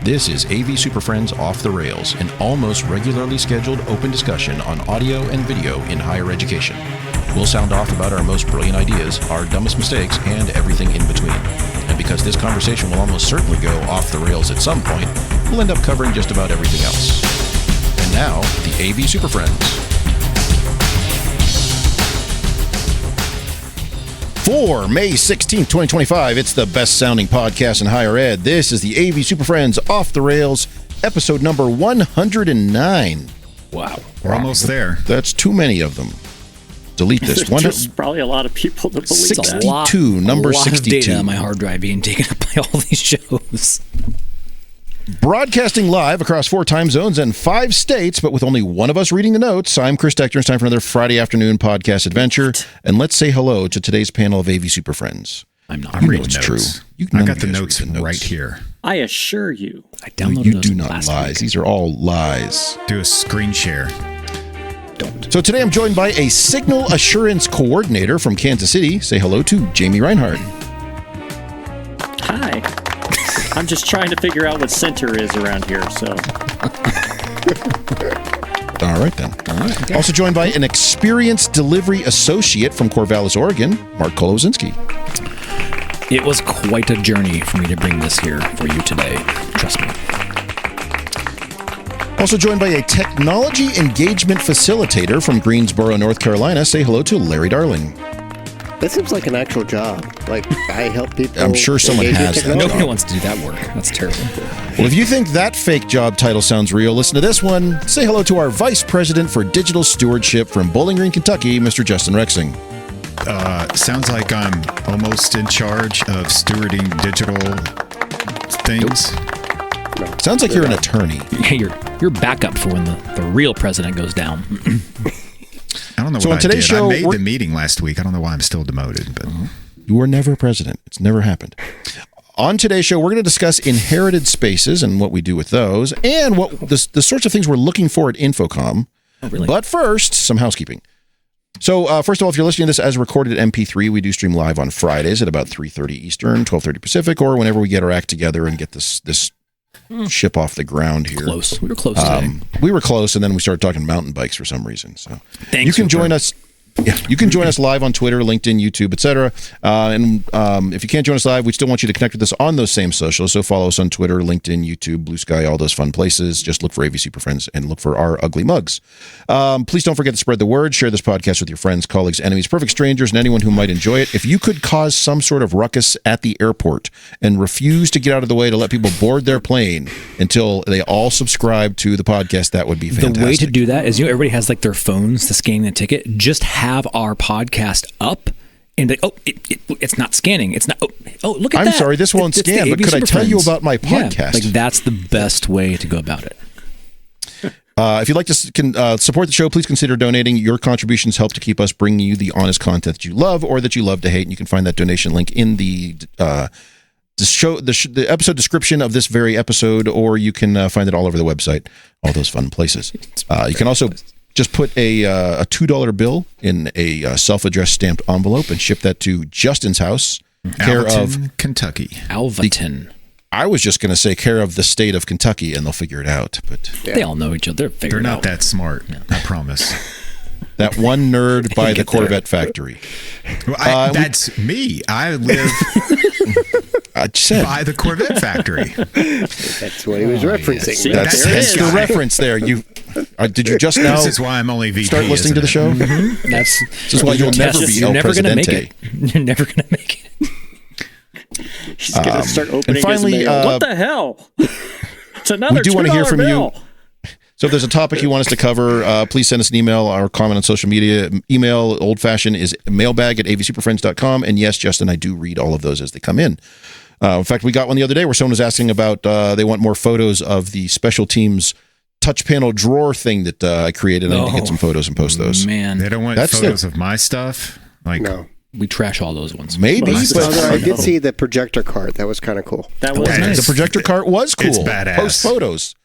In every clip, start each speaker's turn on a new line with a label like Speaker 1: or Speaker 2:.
Speaker 1: This is AV SuperFriends Off the Rails, an almost regularly scheduled open discussion on audio and video in higher education. We'll sound off about our most brilliant ideas, our dumbest mistakes, and everything in between. And because this conversation will almost certainly go off the rails at some point, we'll end up covering just about everything else. And now, the AV SuperFriends. For May 16th, 2025, it's the best-sounding podcast in higher ed. This is the AV SuperFriends Off the Rails, episode number 109.
Speaker 2: Wow. We're almost there.
Speaker 1: That's too many of them. Delete this.
Speaker 3: There's probably a lot of people that believe
Speaker 1: 62, number 62.
Speaker 2: A lot of data on my hard drive being taken up by all these shows.
Speaker 1: Broadcasting live across 4 time zones and 5 states, but with only one of us reading the notes. I'm Chris Dechter. It's time for another Friday afternoon podcast adventure. And let's say hello to today's panel of AV SuperFriends.
Speaker 2: I'm not.
Speaker 1: I'm reading notes. True.
Speaker 2: I got the notes right here.
Speaker 3: I assure you.
Speaker 2: I downloaded
Speaker 1: you
Speaker 2: those
Speaker 1: do not
Speaker 2: last
Speaker 1: lies.
Speaker 2: week.
Speaker 1: These are all lies.
Speaker 2: Do a screen share.
Speaker 1: Don't. So today I'm joined by a signal assurance coordinator from Kansas City. Say hello to Jamie Reinhardt.
Speaker 3: Hi. I'm just trying to figure out what center is around here, so.
Speaker 1: All right, then. All right, okay. Also joined by an experienced delivery associate from Corvallis, Oregon, Marc Kolozinski.
Speaker 2: It was quite a journey for me to bring this here for you today. Trust me.
Speaker 1: Also joined by a technology engagement facilitator from Greensboro, North Carolina. Say hello to Larry Darling.
Speaker 4: That seems like an actual job. Like, I help people.
Speaker 1: I'm sure someone has that.
Speaker 2: Nobody wants to do that work. That's terrible.
Speaker 1: Well, if you think that fake job title sounds real, listen to this one. Say hello to our Vice President for Digital Stewardship from Bowling Green, Kentucky, Mr. Justin Rexing.
Speaker 5: Sounds like I'm almost in charge of stewarding digital things.
Speaker 4: No,
Speaker 1: sounds like you're an attorney.
Speaker 2: You're backup for when the real president goes down.
Speaker 5: I don't know
Speaker 1: so
Speaker 5: what
Speaker 1: on today's
Speaker 5: I did.
Speaker 1: show,
Speaker 5: I made the meeting last week. I don't know why I'm still demoted. But
Speaker 1: you were never president. It's never happened. On today's show, we're going to discuss inherited spaces and what we do with those, and what the sorts of things we're looking for at InfoComm.
Speaker 2: Oh, really?
Speaker 1: But first, some housekeeping. So first of all, if you're listening to this as recorded at MP3, we do stream live on Fridays at about 3:30 Eastern, 12:30 Pacific, or whenever we get our act together and get this ship off the ground here.
Speaker 2: Close. We were close today.
Speaker 1: We were close, and then we started talking mountain bikes for some reason. So
Speaker 2: Thanks,
Speaker 1: you can join us. Yeah, you can join us live on Twitter, LinkedIn, YouTube, etc. And if you can't join us live, we still want you to connect with us on those same socials. So follow us on Twitter, LinkedIn, YouTube, Blue Sky, all those fun places. Just look for AV SuperFriends and look for our ugly mugs. Please don't forget to spread the word. Share this podcast with your friends, colleagues, enemies, perfect strangers, and anyone who might enjoy it. If you could cause some sort of ruckus at the airport and refuse to get out of the way to let people board their plane until they all subscribe to the podcast, that would be fantastic.
Speaker 2: The way to do that is, everybody has like their phones to scan the ticket. Just have our podcast up and it's not scanning. It's not. Oh, look at that.
Speaker 1: I'm sorry, this won't scan, but could I tell you about my podcast?
Speaker 2: Yeah, like that's the best way to go about it.
Speaker 1: If you'd like to support the show, please consider donating. Your contributions help to keep us bringing you the honest content that you love or that you love to hate. And you can find that donation link in the episode description of this very episode, or you can find it all over the website, all those fun places. You can also just put a $2 bill in a self-addressed stamped envelope and ship that to Justin's house, care of
Speaker 5: Kentucky.
Speaker 2: Alvaton.
Speaker 1: I was just going to say care of the state of Kentucky, and they'll figure it out. But
Speaker 2: they all know each other.
Speaker 5: They're not that smart. Yeah. I promise.
Speaker 1: That one nerd by the Corvette factory.
Speaker 5: Well, that's me. I live by the Corvette factory.
Speaker 4: That's what he was referencing.
Speaker 1: Yes. That's the reference there. Did you just now?
Speaker 5: This is why I'm only VP.
Speaker 1: Start listening to the show.
Speaker 2: Mm-hmm.
Speaker 1: This is why you'll never be El Presidente.
Speaker 2: You're never going to make it.
Speaker 3: She's going to start opening
Speaker 1: and finally,
Speaker 3: his mail. What the hell? It's another
Speaker 1: we do want to hear from
Speaker 3: bill.
Speaker 1: you. So if there's a topic you want us to cover, please send us an email or comment on social media. Email, old-fashioned, is mailbag@avsuperfriends.com. And yes, Justin, I do read all of those as they come in. In fact, we got one the other day where someone was asking about they want more photos of the special teams touch panel drawer thing that I created. I need to get some photos and post those.
Speaker 2: Man,
Speaker 5: they don't want photos of my stuff. Like,
Speaker 4: no.
Speaker 2: We trash all those ones.
Speaker 1: Maybe.
Speaker 4: Although I did see the projector cart. That was kind of cool.
Speaker 3: That was nice.
Speaker 1: The projector cart was cool.
Speaker 5: It's badass.
Speaker 1: Post photos.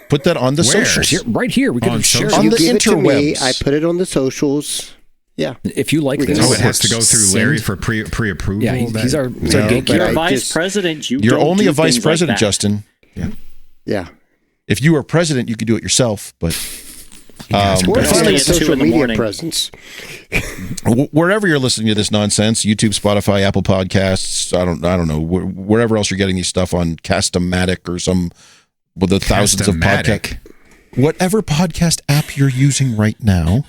Speaker 1: Put that on the socials.
Speaker 2: Right here. We can share
Speaker 1: on
Speaker 4: you
Speaker 1: the
Speaker 4: give
Speaker 1: interwebs.
Speaker 4: It to me, I put it on the socials. Yeah.
Speaker 2: If you like this.
Speaker 5: Oh, it has to go through Larry for pre-approval?
Speaker 2: Yeah, he's our gatekeeper.
Speaker 3: You're a vice president.
Speaker 1: You're only a vice president,
Speaker 3: like
Speaker 1: Justin. Yeah.
Speaker 4: Yeah.
Speaker 1: If you were president, you could do it yourself, but
Speaker 4: Or
Speaker 3: finally
Speaker 4: finally,
Speaker 3: it's 2
Speaker 4: social
Speaker 3: in the
Speaker 4: media
Speaker 3: morning.
Speaker 4: presence.
Speaker 1: wherever you're listening to this nonsense, YouTube, Spotify, Apple Podcasts, I don't know, wherever else you're getting these stuff on, Cast-O-Matic or some with the thousands of podcasts. Whatever podcast app you're using right now,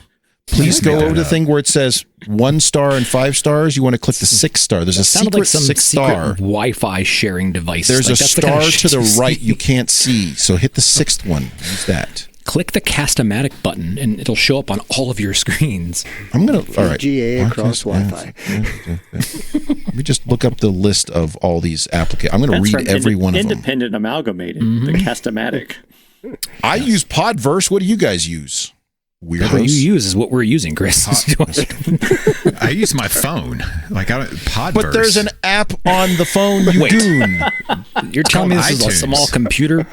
Speaker 1: please go over to the thing where it says 1 star and 5 stars. You want to click the 6 star. There's a
Speaker 2: Sounded
Speaker 1: secret
Speaker 2: like some
Speaker 1: 6
Speaker 2: secret
Speaker 1: star.
Speaker 2: Wi-Fi sharing device.
Speaker 1: There's
Speaker 2: like,
Speaker 1: a
Speaker 2: that's the kind
Speaker 1: star
Speaker 2: of
Speaker 1: to
Speaker 2: shit
Speaker 1: the
Speaker 2: you
Speaker 1: right
Speaker 2: see.
Speaker 1: you can't see. So hit the 6th one. Use that.
Speaker 2: Click the Cast-O-Matic button, and it'll show up on all of your screens.
Speaker 1: I'm gonna. All right.
Speaker 4: GA across Wi-Fi.
Speaker 1: Let me just look up the list of all these applications. I'm going to
Speaker 3: That's
Speaker 1: read
Speaker 3: from
Speaker 1: every one of them.
Speaker 3: Independent Amalgamated, the Cast-O-Matic.
Speaker 1: I use Podverse. What do you guys use?
Speaker 2: What
Speaker 1: Weirdos.
Speaker 2: you use is what we're using, Chris.
Speaker 5: I use my phone. Like Podverse.
Speaker 1: But there's an app on the phone, you
Speaker 2: Wait.
Speaker 1: goon.
Speaker 2: You're telling me this is a
Speaker 5: iTunes.
Speaker 2: small computer?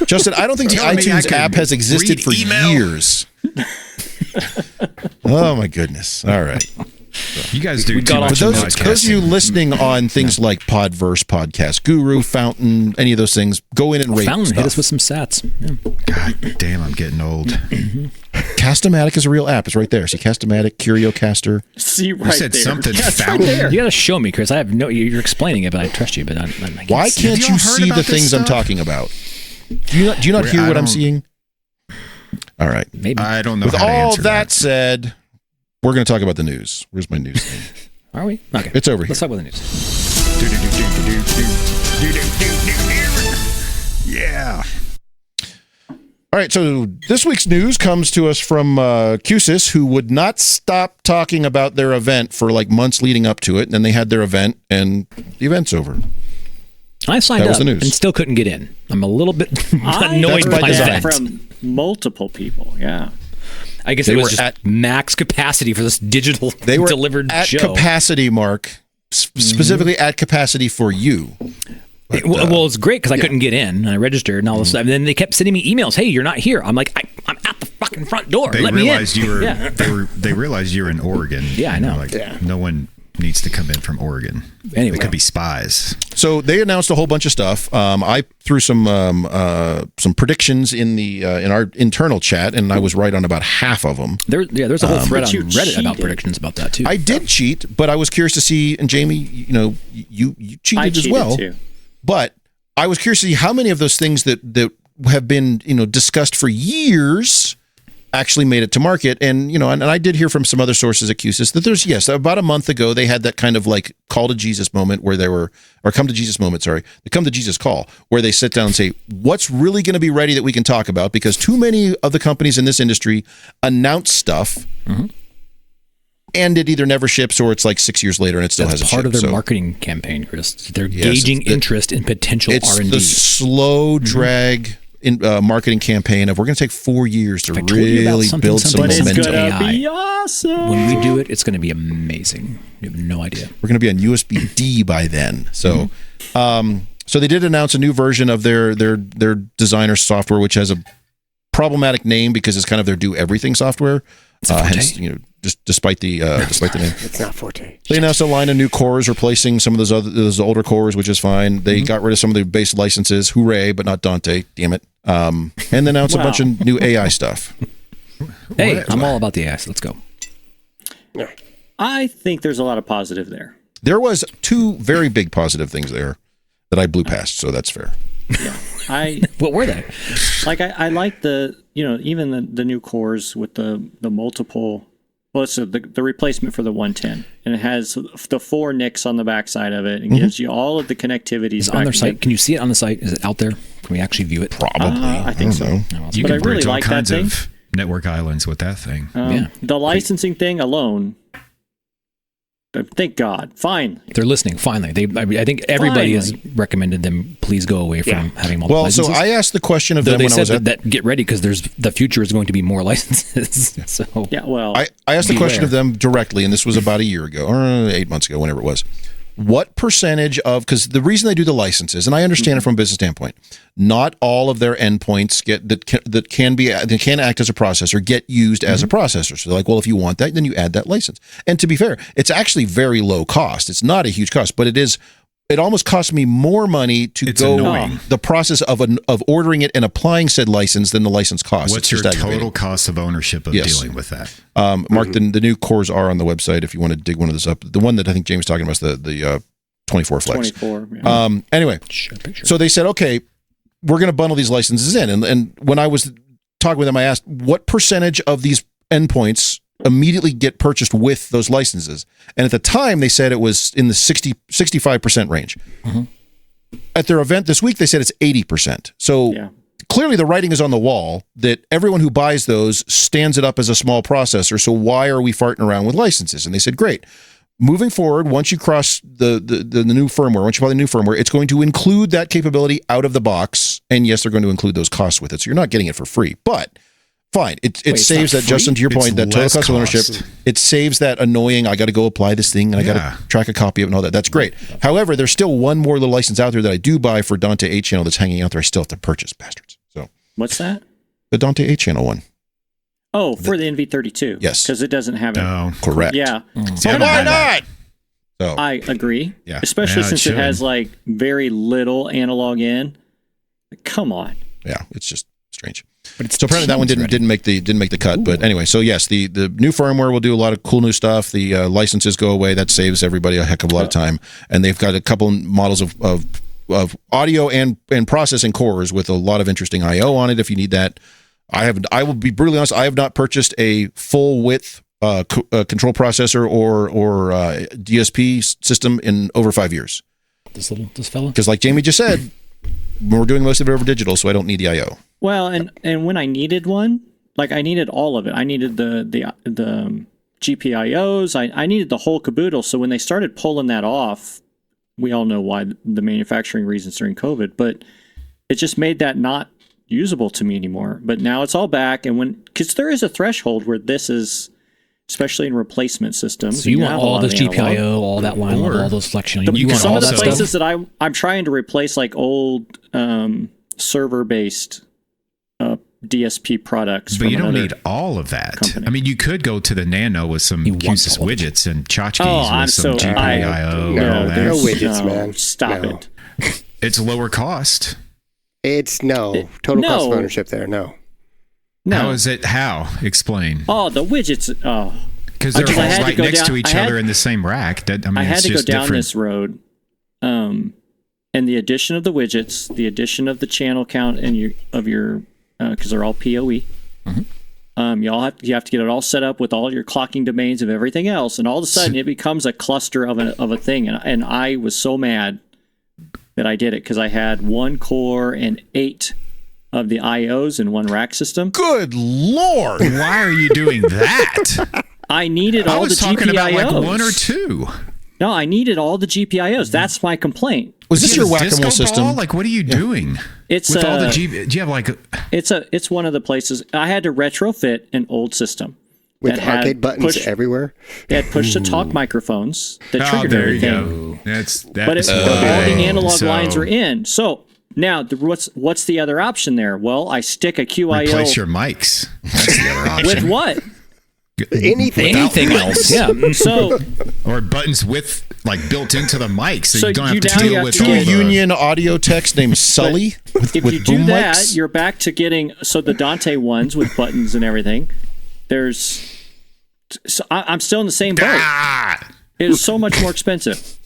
Speaker 1: Justin, I don't think the
Speaker 5: Telling me I
Speaker 1: iTunes
Speaker 5: could
Speaker 1: app has existed
Speaker 5: read
Speaker 1: for
Speaker 5: email?
Speaker 1: years. Oh, my goodness. All right.
Speaker 5: You guys do
Speaker 2: We
Speaker 5: too
Speaker 2: got
Speaker 5: much
Speaker 2: off
Speaker 1: Those of you
Speaker 5: podcasting.
Speaker 1: listening on things like Podverse, Podcast Guru, Fountain, any of those things, go in and rate
Speaker 2: Fountain, hit
Speaker 1: stuff.
Speaker 2: us with some sats. Yeah.
Speaker 5: God damn, I'm getting old.
Speaker 1: Cast-O-Matic is a real app. It's right there. See, Cast-O-Matic, CurioCaster.
Speaker 3: See right
Speaker 5: You said
Speaker 3: there.
Speaker 5: something
Speaker 3: Yeah, it's right
Speaker 5: fountain.
Speaker 3: there.
Speaker 2: You got to show me, Chris. I have no. You're explaining it, but I trust you. But I can't
Speaker 1: Why
Speaker 2: see.
Speaker 1: can't
Speaker 5: you
Speaker 1: you
Speaker 5: all heard
Speaker 1: see
Speaker 5: about
Speaker 1: the
Speaker 5: this
Speaker 1: things I'm
Speaker 5: stuff?
Speaker 1: talking about? Do you not hear
Speaker 5: I
Speaker 1: what I'm
Speaker 5: don't-
Speaker 1: seeing? All right.
Speaker 2: Maybe.
Speaker 5: I don't know
Speaker 1: With
Speaker 5: how to
Speaker 1: all
Speaker 5: answer
Speaker 1: that said, we're going to talk about the news. Where's my news thing?
Speaker 2: Are we? Okay.
Speaker 1: It's over here.
Speaker 2: Let's talk about the news.
Speaker 5: Yeah.
Speaker 1: All right, so this week's news comes to us from QSIS, who would not stop talking about their event for like months leading up to it. And then they had their event, and the event's over.
Speaker 2: I signed
Speaker 1: That was
Speaker 2: up
Speaker 1: the news.
Speaker 2: and still couldn't get in. I'm a little bit
Speaker 3: I
Speaker 2: annoyed
Speaker 3: heard
Speaker 1: by
Speaker 2: by
Speaker 1: design.
Speaker 2: that.
Speaker 3: from multiple people. Yeah.
Speaker 2: I guess
Speaker 1: They
Speaker 2: it was
Speaker 1: were
Speaker 2: just
Speaker 1: at-
Speaker 2: max capacity for this digital
Speaker 1: They were
Speaker 2: delivered
Speaker 1: at
Speaker 2: show.
Speaker 1: capacity, Mark, specifically at capacity for you. But,
Speaker 2: Well, it's great because I couldn't get in, and I registered, and all this stuff. And then they kept sending me emails. Hey, you're not here. I'm like, I'm at the fucking front door.
Speaker 5: They
Speaker 2: Let me in.
Speaker 5: realized you were.
Speaker 2: Yeah.
Speaker 5: They realized you were in Oregon.
Speaker 2: Yeah, I know.
Speaker 5: Like no one needs to come in from Oregon.
Speaker 2: Anyway.
Speaker 5: They could be spies.
Speaker 1: So they announced a whole bunch of stuff. I threw some predictions in the in our internal chat, and I was right on about half of them.
Speaker 2: There's a whole thread on
Speaker 3: But you
Speaker 2: Reddit about
Speaker 3: cheated.
Speaker 2: predictions about that too.
Speaker 1: I did cheat, but I was curious to see. And Jamie, you cheated
Speaker 3: I
Speaker 1: as
Speaker 3: cheated
Speaker 1: well.
Speaker 3: too.
Speaker 1: But I was curious to see how many of those things that have been discussed for years actually made it to market. And and I did hear from some other sources at QSIS that there's about a month ago they had that kind of like call to Jesus moment where they were, or come to Jesus moment, sorry, the come to Jesus call, where they sit down and say, what's really going to be ready that we can talk about? Because too many of the companies in this industry announce stuff. And it either never ships or it's like 6 years later and it still
Speaker 2: That's
Speaker 1: hasn't
Speaker 2: part
Speaker 1: shipped.
Speaker 2: of their
Speaker 1: So
Speaker 2: marketing campaign, Chris. They're
Speaker 1: Yes,
Speaker 2: gauging
Speaker 1: it's the-
Speaker 2: interest in potential
Speaker 1: it's
Speaker 2: R&D.
Speaker 1: the slow drag in marketing campaign of we're going to take 4 years to
Speaker 2: I told you about
Speaker 1: really
Speaker 2: something,
Speaker 1: build some
Speaker 2: something
Speaker 3: But it's
Speaker 2: momentum.
Speaker 1: momentum.
Speaker 3: gonna
Speaker 2: AI.
Speaker 3: be awesome.
Speaker 2: When we do it, it's going to be amazing. You have no idea.
Speaker 1: We're going to be on USB-D by then. So, so they did announce a new version of their designer software, which has a problematic name because it's kind of their do everything software. Hence, just despite the name.
Speaker 4: It's not Forte.
Speaker 1: They announced a line of new cores replacing some of those older cores, which is fine. They got rid of some of the base licenses. Hooray, but not Dante. Damn it. And they announced a bunch of new AI stuff.
Speaker 2: Hey, I'm all about the ass. Let's go.
Speaker 3: I think there's a lot of positive there.
Speaker 1: There was 2 very big positive things there that I blew past, so that's fair.
Speaker 2: What were they?
Speaker 3: I like the even the new cores with the multiple. Well, it's the replacement for the 110, and it has the 4 NICs on the backside of it, and gives you all of the connectivities.
Speaker 2: Is it on their site? Can you see it on the site? Is it out there? Can we actually view it?
Speaker 1: Probably.
Speaker 3: I think so.
Speaker 1: know.
Speaker 5: You
Speaker 3: But
Speaker 5: can
Speaker 3: I really
Speaker 5: bridge all
Speaker 3: like that
Speaker 5: kinds
Speaker 3: thing.
Speaker 5: of network islands with that thing.
Speaker 2: Yeah.
Speaker 3: The licensing thing alone. Thank God. Fine.
Speaker 2: They're listening. Finally, I think everybody has recommended them. Please go away from having multiple
Speaker 1: Well,
Speaker 2: licenses.
Speaker 1: so I asked the question of
Speaker 2: Though
Speaker 1: them
Speaker 2: they
Speaker 1: when I
Speaker 2: said
Speaker 1: was at
Speaker 2: that get ready because the future is going to be more licenses. So
Speaker 3: Yeah. Well.
Speaker 1: I asked the question
Speaker 2: Beware.
Speaker 1: of them directly, and this was about a year ago, or 8 months ago, whenever it was. What percentage of, because the reason they do the licenses, and I understand it from a business standpoint, not all of their endpoints that can act as a processor get used as a processor. So they're like, well, if you want that, then you add that license. And to be fair, it's actually very low cost. It's not a huge cost, but it is it almost cost me more money to go
Speaker 5: annoying.
Speaker 1: the process of ordering it and applying said license than the license cost.
Speaker 5: What's your total cost of ownership of dealing with that?
Speaker 1: Mark, the new cores are on the website if you want to dig one of those up. The one that I think Jamie's talking about is the 24 Flex.
Speaker 3: 24. Yeah.
Speaker 1: Anyway, so they said, okay, we're going to bundle these licenses in. And when I was talking with them, I asked, what percentage of these endpoints immediately get purchased with those licenses? And at the time, they said it was in the 65% range. Mm-hmm. At their event this week, they said it's 80%. So clearly the writing is on the wall that everyone who buys those stands it up as a small processor. So why are we farting around with licenses? And they said, great. Moving forward, once you cross the new firmware, once you buy the new firmware, it's going to include that capability out of the box. And yes, they're going to include those costs with it. So you're not getting it for free. But fine. It saves that, Justin, to your point, that total cost of ownership. It saves that annoying, I got to go apply this thing and I got to track a copy of it and all that. That's great. However, there's still one more little license out there that I do buy for Dante 8 channel that's hanging out there. I still have to purchase, bastards. So
Speaker 3: what's that?
Speaker 1: The Dante 8 channel one.
Speaker 3: Oh, for the NV32.
Speaker 1: Yes.
Speaker 3: Because it doesn't have it.
Speaker 5: No.
Speaker 1: Correct.
Speaker 3: Yeah.
Speaker 1: So why not? So,
Speaker 3: I agree.
Speaker 1: Yeah.
Speaker 3: Especially since it has like very little analog in. Come on.
Speaker 1: Yeah, it's just strange. But so apparently that one didn't make the cut. Ooh. But anyway, so yes, the new firmware will do a lot of cool new stuff. The licenses go away. That saves everybody a heck of a lot of time. And they've got a couple models of audio and processing cores with a lot of interesting I/O on it. If you need that, I will be brutally honest. I have not purchased a full width control processor or DSP system in over 5 years.
Speaker 2: This fella,
Speaker 1: because like Jamie just said, we're doing most of it over digital, so I don't need the I/O.
Speaker 3: Well, and when I needed one, like I needed all of it. I needed the GPIOs. I needed the whole caboodle. So when they started pulling that off, we all know why, the manufacturing reasons during COVID, but it just made that not usable to me anymore. But now it's all back, and because there is a threshold where this is, especially in replacement systems.
Speaker 2: So you want all this GPIO, all that line level, all those flexion. You want
Speaker 3: some
Speaker 2: all
Speaker 3: of the
Speaker 2: that
Speaker 3: places
Speaker 2: stuff?
Speaker 3: that I'm trying to replace, like old server-based DSP products.
Speaker 5: But you don't need all of that. Company. I mean, you could go to the Nano with some QSys widgets and tchotchkes with some GPIO and all that.
Speaker 4: No widgets, man.
Speaker 3: Stop it.
Speaker 5: It's lower cost.
Speaker 4: It's total cost of ownership there. No.
Speaker 5: How is it? How? Explain.
Speaker 3: Oh, the widgets. Oh,
Speaker 5: because they're all right next to each other in the same rack. I
Speaker 3: had to go down this road. And the addition of the widgets, the addition of the channel count and your because they're all PoE. Mm-hmm. You have to get it all set up with all your clocking domains of everything else, and all of a sudden it becomes a cluster of a thing. And I was so mad that I did it because I had 1 core and 8 of the IOs in one rack system.
Speaker 1: Good Lord!
Speaker 5: Why are you doing that?
Speaker 3: I needed all the GPIOs. I was talking about like
Speaker 5: 1 or 2.
Speaker 3: No, I needed all the GPIOs. That's my complaint.
Speaker 1: Was this your whack-a-mole system?
Speaker 5: Ball? Like, what are you doing?
Speaker 3: It's
Speaker 5: with all the do you have like?
Speaker 3: It's one of the places I had to retrofit an old system
Speaker 4: with arcade buttons everywhere.
Speaker 3: They had push-to-talk microphones that triggered everything.
Speaker 5: But
Speaker 3: all the analog lines are in. So now, what's the other option there? Well, I stick a QIO.
Speaker 5: Replace your mics. That's the other option.
Speaker 3: With what?
Speaker 4: Anything
Speaker 2: else, yeah.
Speaker 3: So,
Speaker 5: or buttons with like built into the mic, so you don't have to
Speaker 3: now
Speaker 5: deal with
Speaker 1: two union audio techs named Sully.
Speaker 3: If you do that, mics? You're back to getting the Dante ones with buttons and everything. I'm still in the same boat. It is so much more expensive.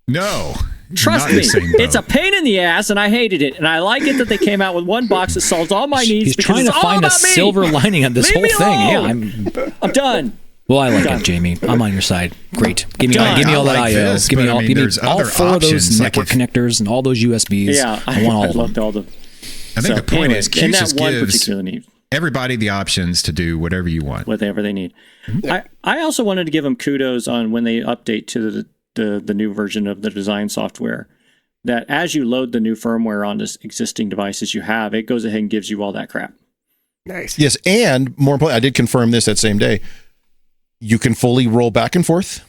Speaker 5: No.
Speaker 3: Trust me, it's a pain in the ass, and I hated it. And I like it that they came out with one box that solves all my needs.
Speaker 2: He's trying to find a silver lining on this whole thing. Yeah,
Speaker 3: I'm done.
Speaker 2: Well, I like it, Jamie. I'm on your side. Great. Give me all that I/O. Give me all 4 of those network connectors and all those USBs.
Speaker 3: Yeah,
Speaker 2: I want all of them.
Speaker 3: Loved all the.
Speaker 5: I think the point is, QSys gives everybody the options to do whatever you want,
Speaker 3: whatever they need. I also wanted to give them kudos on when they update to the new version of the design software, that as you load the new firmware on this existing devices you have, it goes ahead and gives you all that crap.
Speaker 4: Nice.
Speaker 1: Yes, and more importantly, I did confirm this that same day. You can fully roll back and forth.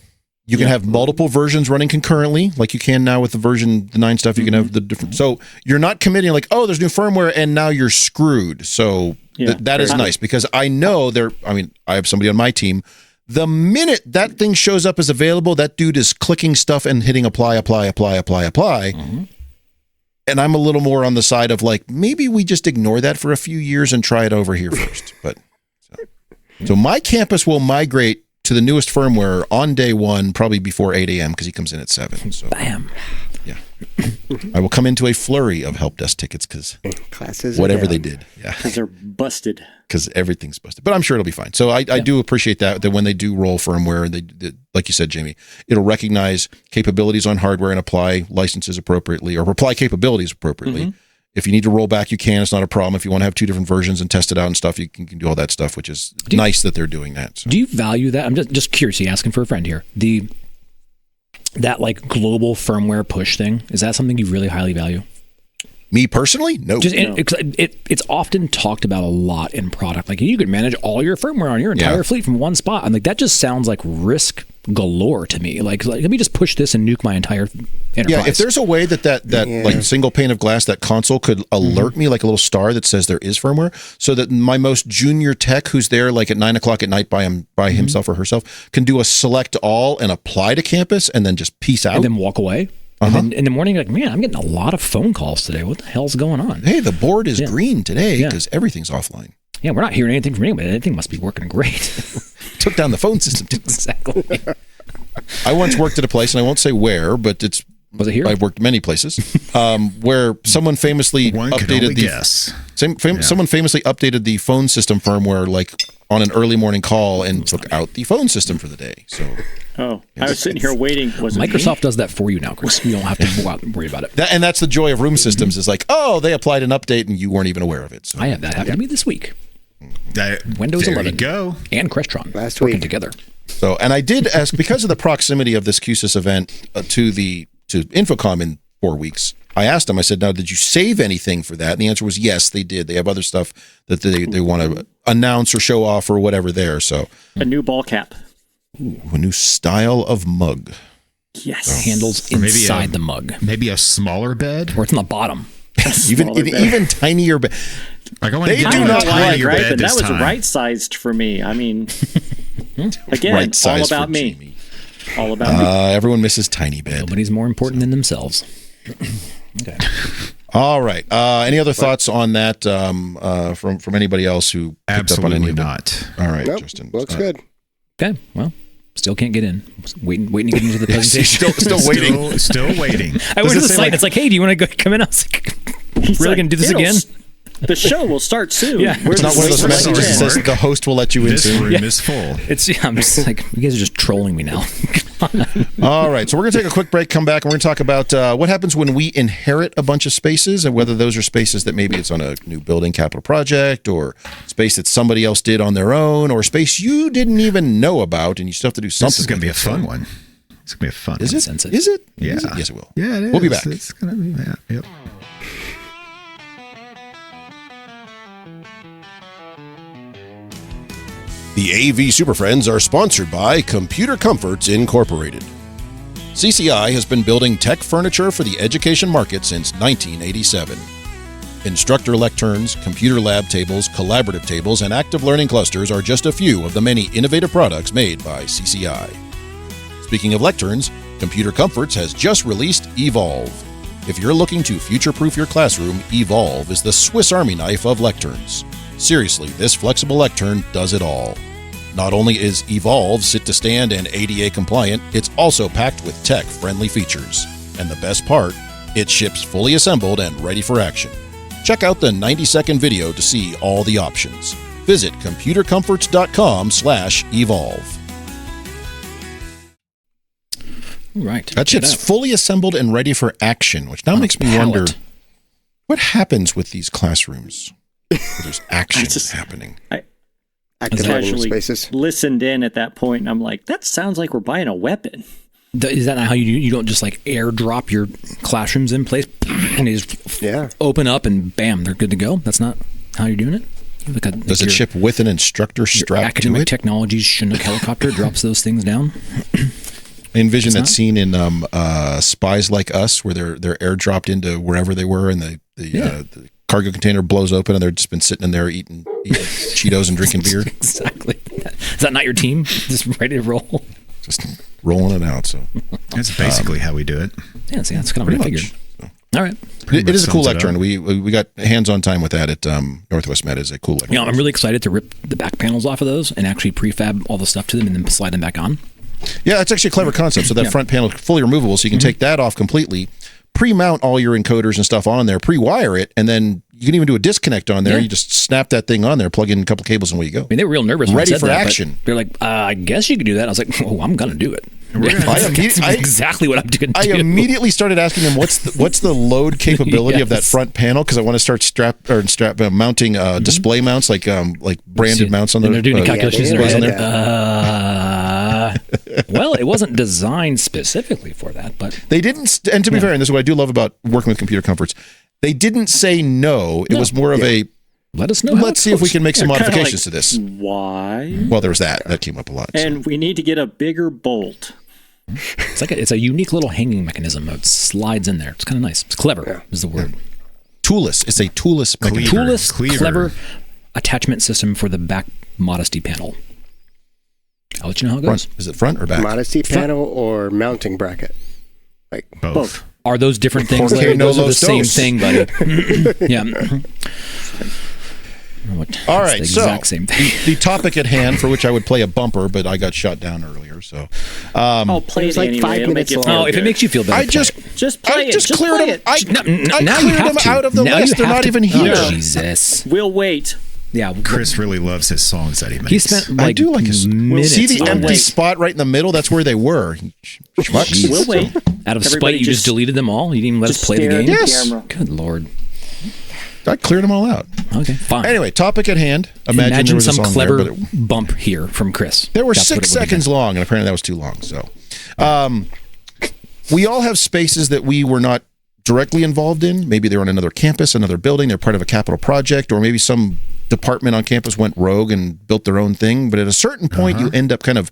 Speaker 1: You can have multiple versions running concurrently, like you can now with the 9 stuff. You can have the different. So you're not committing like, oh, there's new firmware, and now you're screwed. So that is nice, because I know I have somebody on my team The minute that thing shows up as available, that dude is clicking stuff and hitting apply. Mm-hmm. And I'm a little more on the side of like, maybe we just ignore that for a few years and try it over here first. But so my campus will migrate to the newest firmware on day one, probably before 8 a.m. because he comes in at 7. So
Speaker 2: Bam.
Speaker 1: yeah, I will come into a flurry of help desk tickets because whatever they did,
Speaker 3: because they're busted.
Speaker 1: Because everything's busted, but I'm sure it'll be fine. So I do appreciate that when they do roll firmware, and they, like you said, Jamie, it'll recognize capabilities on hardware and apply licenses appropriately or apply capabilities appropriately. Mm-hmm. If you need to roll back, you can. It's not a problem. If you want to have 2 different versions and test it out and stuff, you can do all that stuff, which is nice that they're doing that. So.
Speaker 2: Do you value that? I'm just curious. Asking for a friend here. That like global firmware push thing, is that something you really highly value?
Speaker 1: Me personally? No.
Speaker 2: It's often talked about a lot in product. Like you could manage all your firmware on your entire fleet from one spot. I'm like, that just sounds like risk galore to me. Like let me just push this and nuke my entire enterprise.
Speaker 1: Yeah, if there's a way that like single pane of glass, that console could alert me like a little star that says there is firmware, so that my most junior tech who's there like at 9 o'clock at night by himself or herself can do a select all and apply to campus and then just peace out.
Speaker 2: And then walk away. And then in the morning, you're like, man, I'm getting a lot of phone calls today. What the hell's going on?
Speaker 1: Hey, the board is green today because everything's offline.
Speaker 2: Yeah, we're not hearing anything from anybody. Anything must be working great.
Speaker 1: Took down the phone system too.
Speaker 2: Exactly.
Speaker 1: I once worked at a place, and I won't say where, but
Speaker 2: was it here?
Speaker 1: I've worked many places where someone famously someone famously updated the phone system firmware like on an early morning call and took out the phone system for the day. So.
Speaker 3: Oh, I was sitting here waiting.
Speaker 2: Microsoft does that for you now, Chris. You don't have to go out and worry about it.
Speaker 1: And that's the joy of room systems is like, oh, they applied an update and you weren't even aware of it. So.
Speaker 2: I had that happen to me this week. Windows 11 and Crestron working together.
Speaker 1: So, and I did ask, because of the proximity of this QSYS event to InfoComm in 4 weeks, I asked them, I said, now, did you save anything for that? And the answer was yes, they did. They have other stuff that they want to announce or show off or whatever there. So
Speaker 3: a new ball cap.
Speaker 1: Ooh, a new style of mug.
Speaker 3: Yes.
Speaker 2: Handles inside the mug.
Speaker 5: Maybe a smaller bed?
Speaker 2: Or it's on the bottom.
Speaker 1: even tinier bed.
Speaker 5: Like I want
Speaker 1: to
Speaker 5: get
Speaker 1: do not
Speaker 3: like right, but that was right-sized for me. I mean, again, all about me.
Speaker 1: Jamie.
Speaker 3: All about me.
Speaker 1: Everyone misses tiny bed.
Speaker 2: Nobody's more important than themselves. Okay.
Speaker 1: All right. Any other thoughts on that from anybody else who picked up on any of it?
Speaker 5: Not.
Speaker 1: All right,
Speaker 4: nope,
Speaker 1: Justin.
Speaker 4: Looks good.
Speaker 2: Okay. Well, still can't get in. Waiting to get into the presentation.
Speaker 1: still waiting.
Speaker 5: Still waiting.
Speaker 2: I went to the site. Like, it's like, hey, do you want to come in? I was like, really going to do this again?
Speaker 3: The show will start soon.
Speaker 2: Yeah.
Speaker 1: It's not one of those messages that says the host will let you in soon.
Speaker 5: This room is full.
Speaker 2: I'm just like, you guys are just trolling me now.
Speaker 1: All right. So we're going to take a quick break, come back, and we're going to talk about what happens when we inherit a bunch of spaces and whether those are spaces that maybe it's on a new building capital project or space that somebody else did on their own or space you didn't even know about and you still have to do something.
Speaker 5: This is going to be a fun one. It's going to be a fun one.
Speaker 1: Is it? Is it?
Speaker 5: Yeah.
Speaker 1: Is it? Yes, it will.
Speaker 5: Yeah, it is.
Speaker 1: We'll be back.
Speaker 5: It's going to be that. Yep.
Speaker 1: The AV SuperFriends are sponsored by Computer Comforts Incorporated. CCI has been building tech furniture for the education market since 1987. Instructor lecterns, computer lab tables, collaborative tables, and active learning clusters are just a few of the many innovative products made by CCI. Speaking of lecterns, Computer Comforts has just released Evolve. If you're looking to future-proof your classroom, Evolve is the Swiss Army knife of lecterns. Seriously, this flexible lectern does it all. Not only is Evolve sit-to-stand and ADA compliant, it's also packed with tech-friendly features. And the best part, it ships fully assembled and ready for action. Check out the 90-second video to see all the options. Visit computercomforts.com/evolve.
Speaker 2: Right.
Speaker 1: That ship's fully assembled and ready for action, which now makes me wonder, what happens with these classrooms where there's action happening?
Speaker 3: I casually listened in at that point, and I'm like, that sounds like we're buying a weapon.
Speaker 2: Is that not how you don't just like airdrop your classrooms in place and you just open up and bam, they're good to go? That's not how you're doing it?
Speaker 1: Does it ship with an instructor strapped to it?
Speaker 2: Academic Technologies Chinook helicopter drops those things down.
Speaker 1: I envision that scene in Spies Like Us where they're airdropped into wherever they were and the cargo container blows open and they've just been sitting in there eating Cheetos and drinking beer.
Speaker 2: Exactly. Is that not your team? Just ready to roll?
Speaker 1: Just rolling it out. So
Speaker 5: that's basically how we do it.
Speaker 2: Yeah, see, that's kind of what I figured.
Speaker 1: So.
Speaker 2: All right.
Speaker 1: It is a cool lectern. We got hands-on time with that at Northwest Med. Is a cool lectern.
Speaker 2: Yeah, I'm really excited to rip the back panels off of those and actually prefab all the stuff to them and then slide them back on.
Speaker 1: Yeah, that's actually a clever concept. So that front panel is fully removable, so you can take that off completely, pre-mount all your encoders and stuff on there, pre-wire it, and then you can even do a disconnect on there.
Speaker 2: Yeah.
Speaker 1: You just snap that thing on there, plug in a couple cables, and away you go.
Speaker 2: I mean, they were real nervous.
Speaker 1: Ready
Speaker 2: when I said
Speaker 1: for
Speaker 2: that,
Speaker 1: action.
Speaker 2: They're like, I guess you could do that. I was like, oh, I'm going to do it.
Speaker 1: That's
Speaker 2: exactly what I'm going to do.
Speaker 1: I immediately started asking them what's the load capability of that front panel, because I want to start mounting display mounts like branded mounts on the.
Speaker 2: They're doing calculations in
Speaker 1: on
Speaker 2: there. Well, it wasn't designed specifically for that, but
Speaker 1: they didn't. And to be fair, and this is what I do love about working with Computer Comforts, they didn't say no. It was more of a
Speaker 2: let us know.
Speaker 1: Let's see if we can make some modifications to this.
Speaker 3: Why?
Speaker 1: Well, there was that came up a lot.
Speaker 3: And we need to get a bigger bolt.
Speaker 2: It's a unique little hanging mechanism. It slides in there. It's kind of nice. It's clever. Is the word.
Speaker 1: Toolless. It's a toolless mechanism.
Speaker 2: Toolless, clever attachment system for the back modesty panel. I'll let you know how it goes.
Speaker 1: Is it front or back?
Speaker 4: Modesty panel or mounting bracket? Like
Speaker 5: both.
Speaker 2: Are those different things?
Speaker 1: Jorge
Speaker 2: Those are the
Speaker 1: Nolos
Speaker 2: same
Speaker 1: dos.
Speaker 2: thing, buddy. Yeah.
Speaker 1: All right,
Speaker 2: the
Speaker 1: so
Speaker 2: exact same thing.
Speaker 1: the topic at hand, for which I would play a bumper, but I got shot down earlier. So,
Speaker 3: I'll play it
Speaker 4: like
Speaker 3: anyway.
Speaker 4: 5
Speaker 3: It'll
Speaker 4: minutes
Speaker 3: make you
Speaker 4: long.
Speaker 3: feel
Speaker 2: If it
Speaker 3: good.
Speaker 2: makes you feel better,
Speaker 1: I just
Speaker 3: play it. Just
Speaker 1: cleared
Speaker 3: play
Speaker 1: them.
Speaker 3: it.
Speaker 1: I
Speaker 2: now
Speaker 1: cleared
Speaker 2: you have
Speaker 1: them
Speaker 2: to.
Speaker 1: out of the
Speaker 2: Now
Speaker 1: list.
Speaker 2: you
Speaker 1: They're
Speaker 2: have
Speaker 1: not
Speaker 2: to.
Speaker 1: even here.
Speaker 2: Oh, Jesus.
Speaker 3: We'll wait.
Speaker 2: Yeah,
Speaker 5: Chris really loves his songs that he makes.
Speaker 2: he spent
Speaker 1: I do like his.
Speaker 2: minutes.
Speaker 1: See the
Speaker 3: We'll
Speaker 1: empty
Speaker 3: wait.
Speaker 1: spot right in the middle? That's where they were. Schmucks.
Speaker 3: We'll wait.
Speaker 2: Out of
Speaker 3: Everybody
Speaker 2: spite, you just deleted them all. You didn't even let us
Speaker 3: Just
Speaker 2: play the
Speaker 3: stare
Speaker 2: game.
Speaker 3: at the
Speaker 1: Yes.
Speaker 3: camera.
Speaker 2: Good Lord.
Speaker 1: I cleared them all out.
Speaker 2: Okay, fine.
Speaker 1: Anyway, topic at hand. Imagine there was a
Speaker 2: some
Speaker 1: song
Speaker 2: clever
Speaker 1: there, but
Speaker 2: bump here from Chris.
Speaker 1: There were
Speaker 2: That's what
Speaker 1: 6
Speaker 2: it would've
Speaker 1: seconds long, and apparently that was too long. So, we all have spaces that we were not directly involved in. Maybe they're on another campus, another building. They're part of a capital project, or maybe some department on campus went rogue and built their own thing. But at a certain point, you end up kind of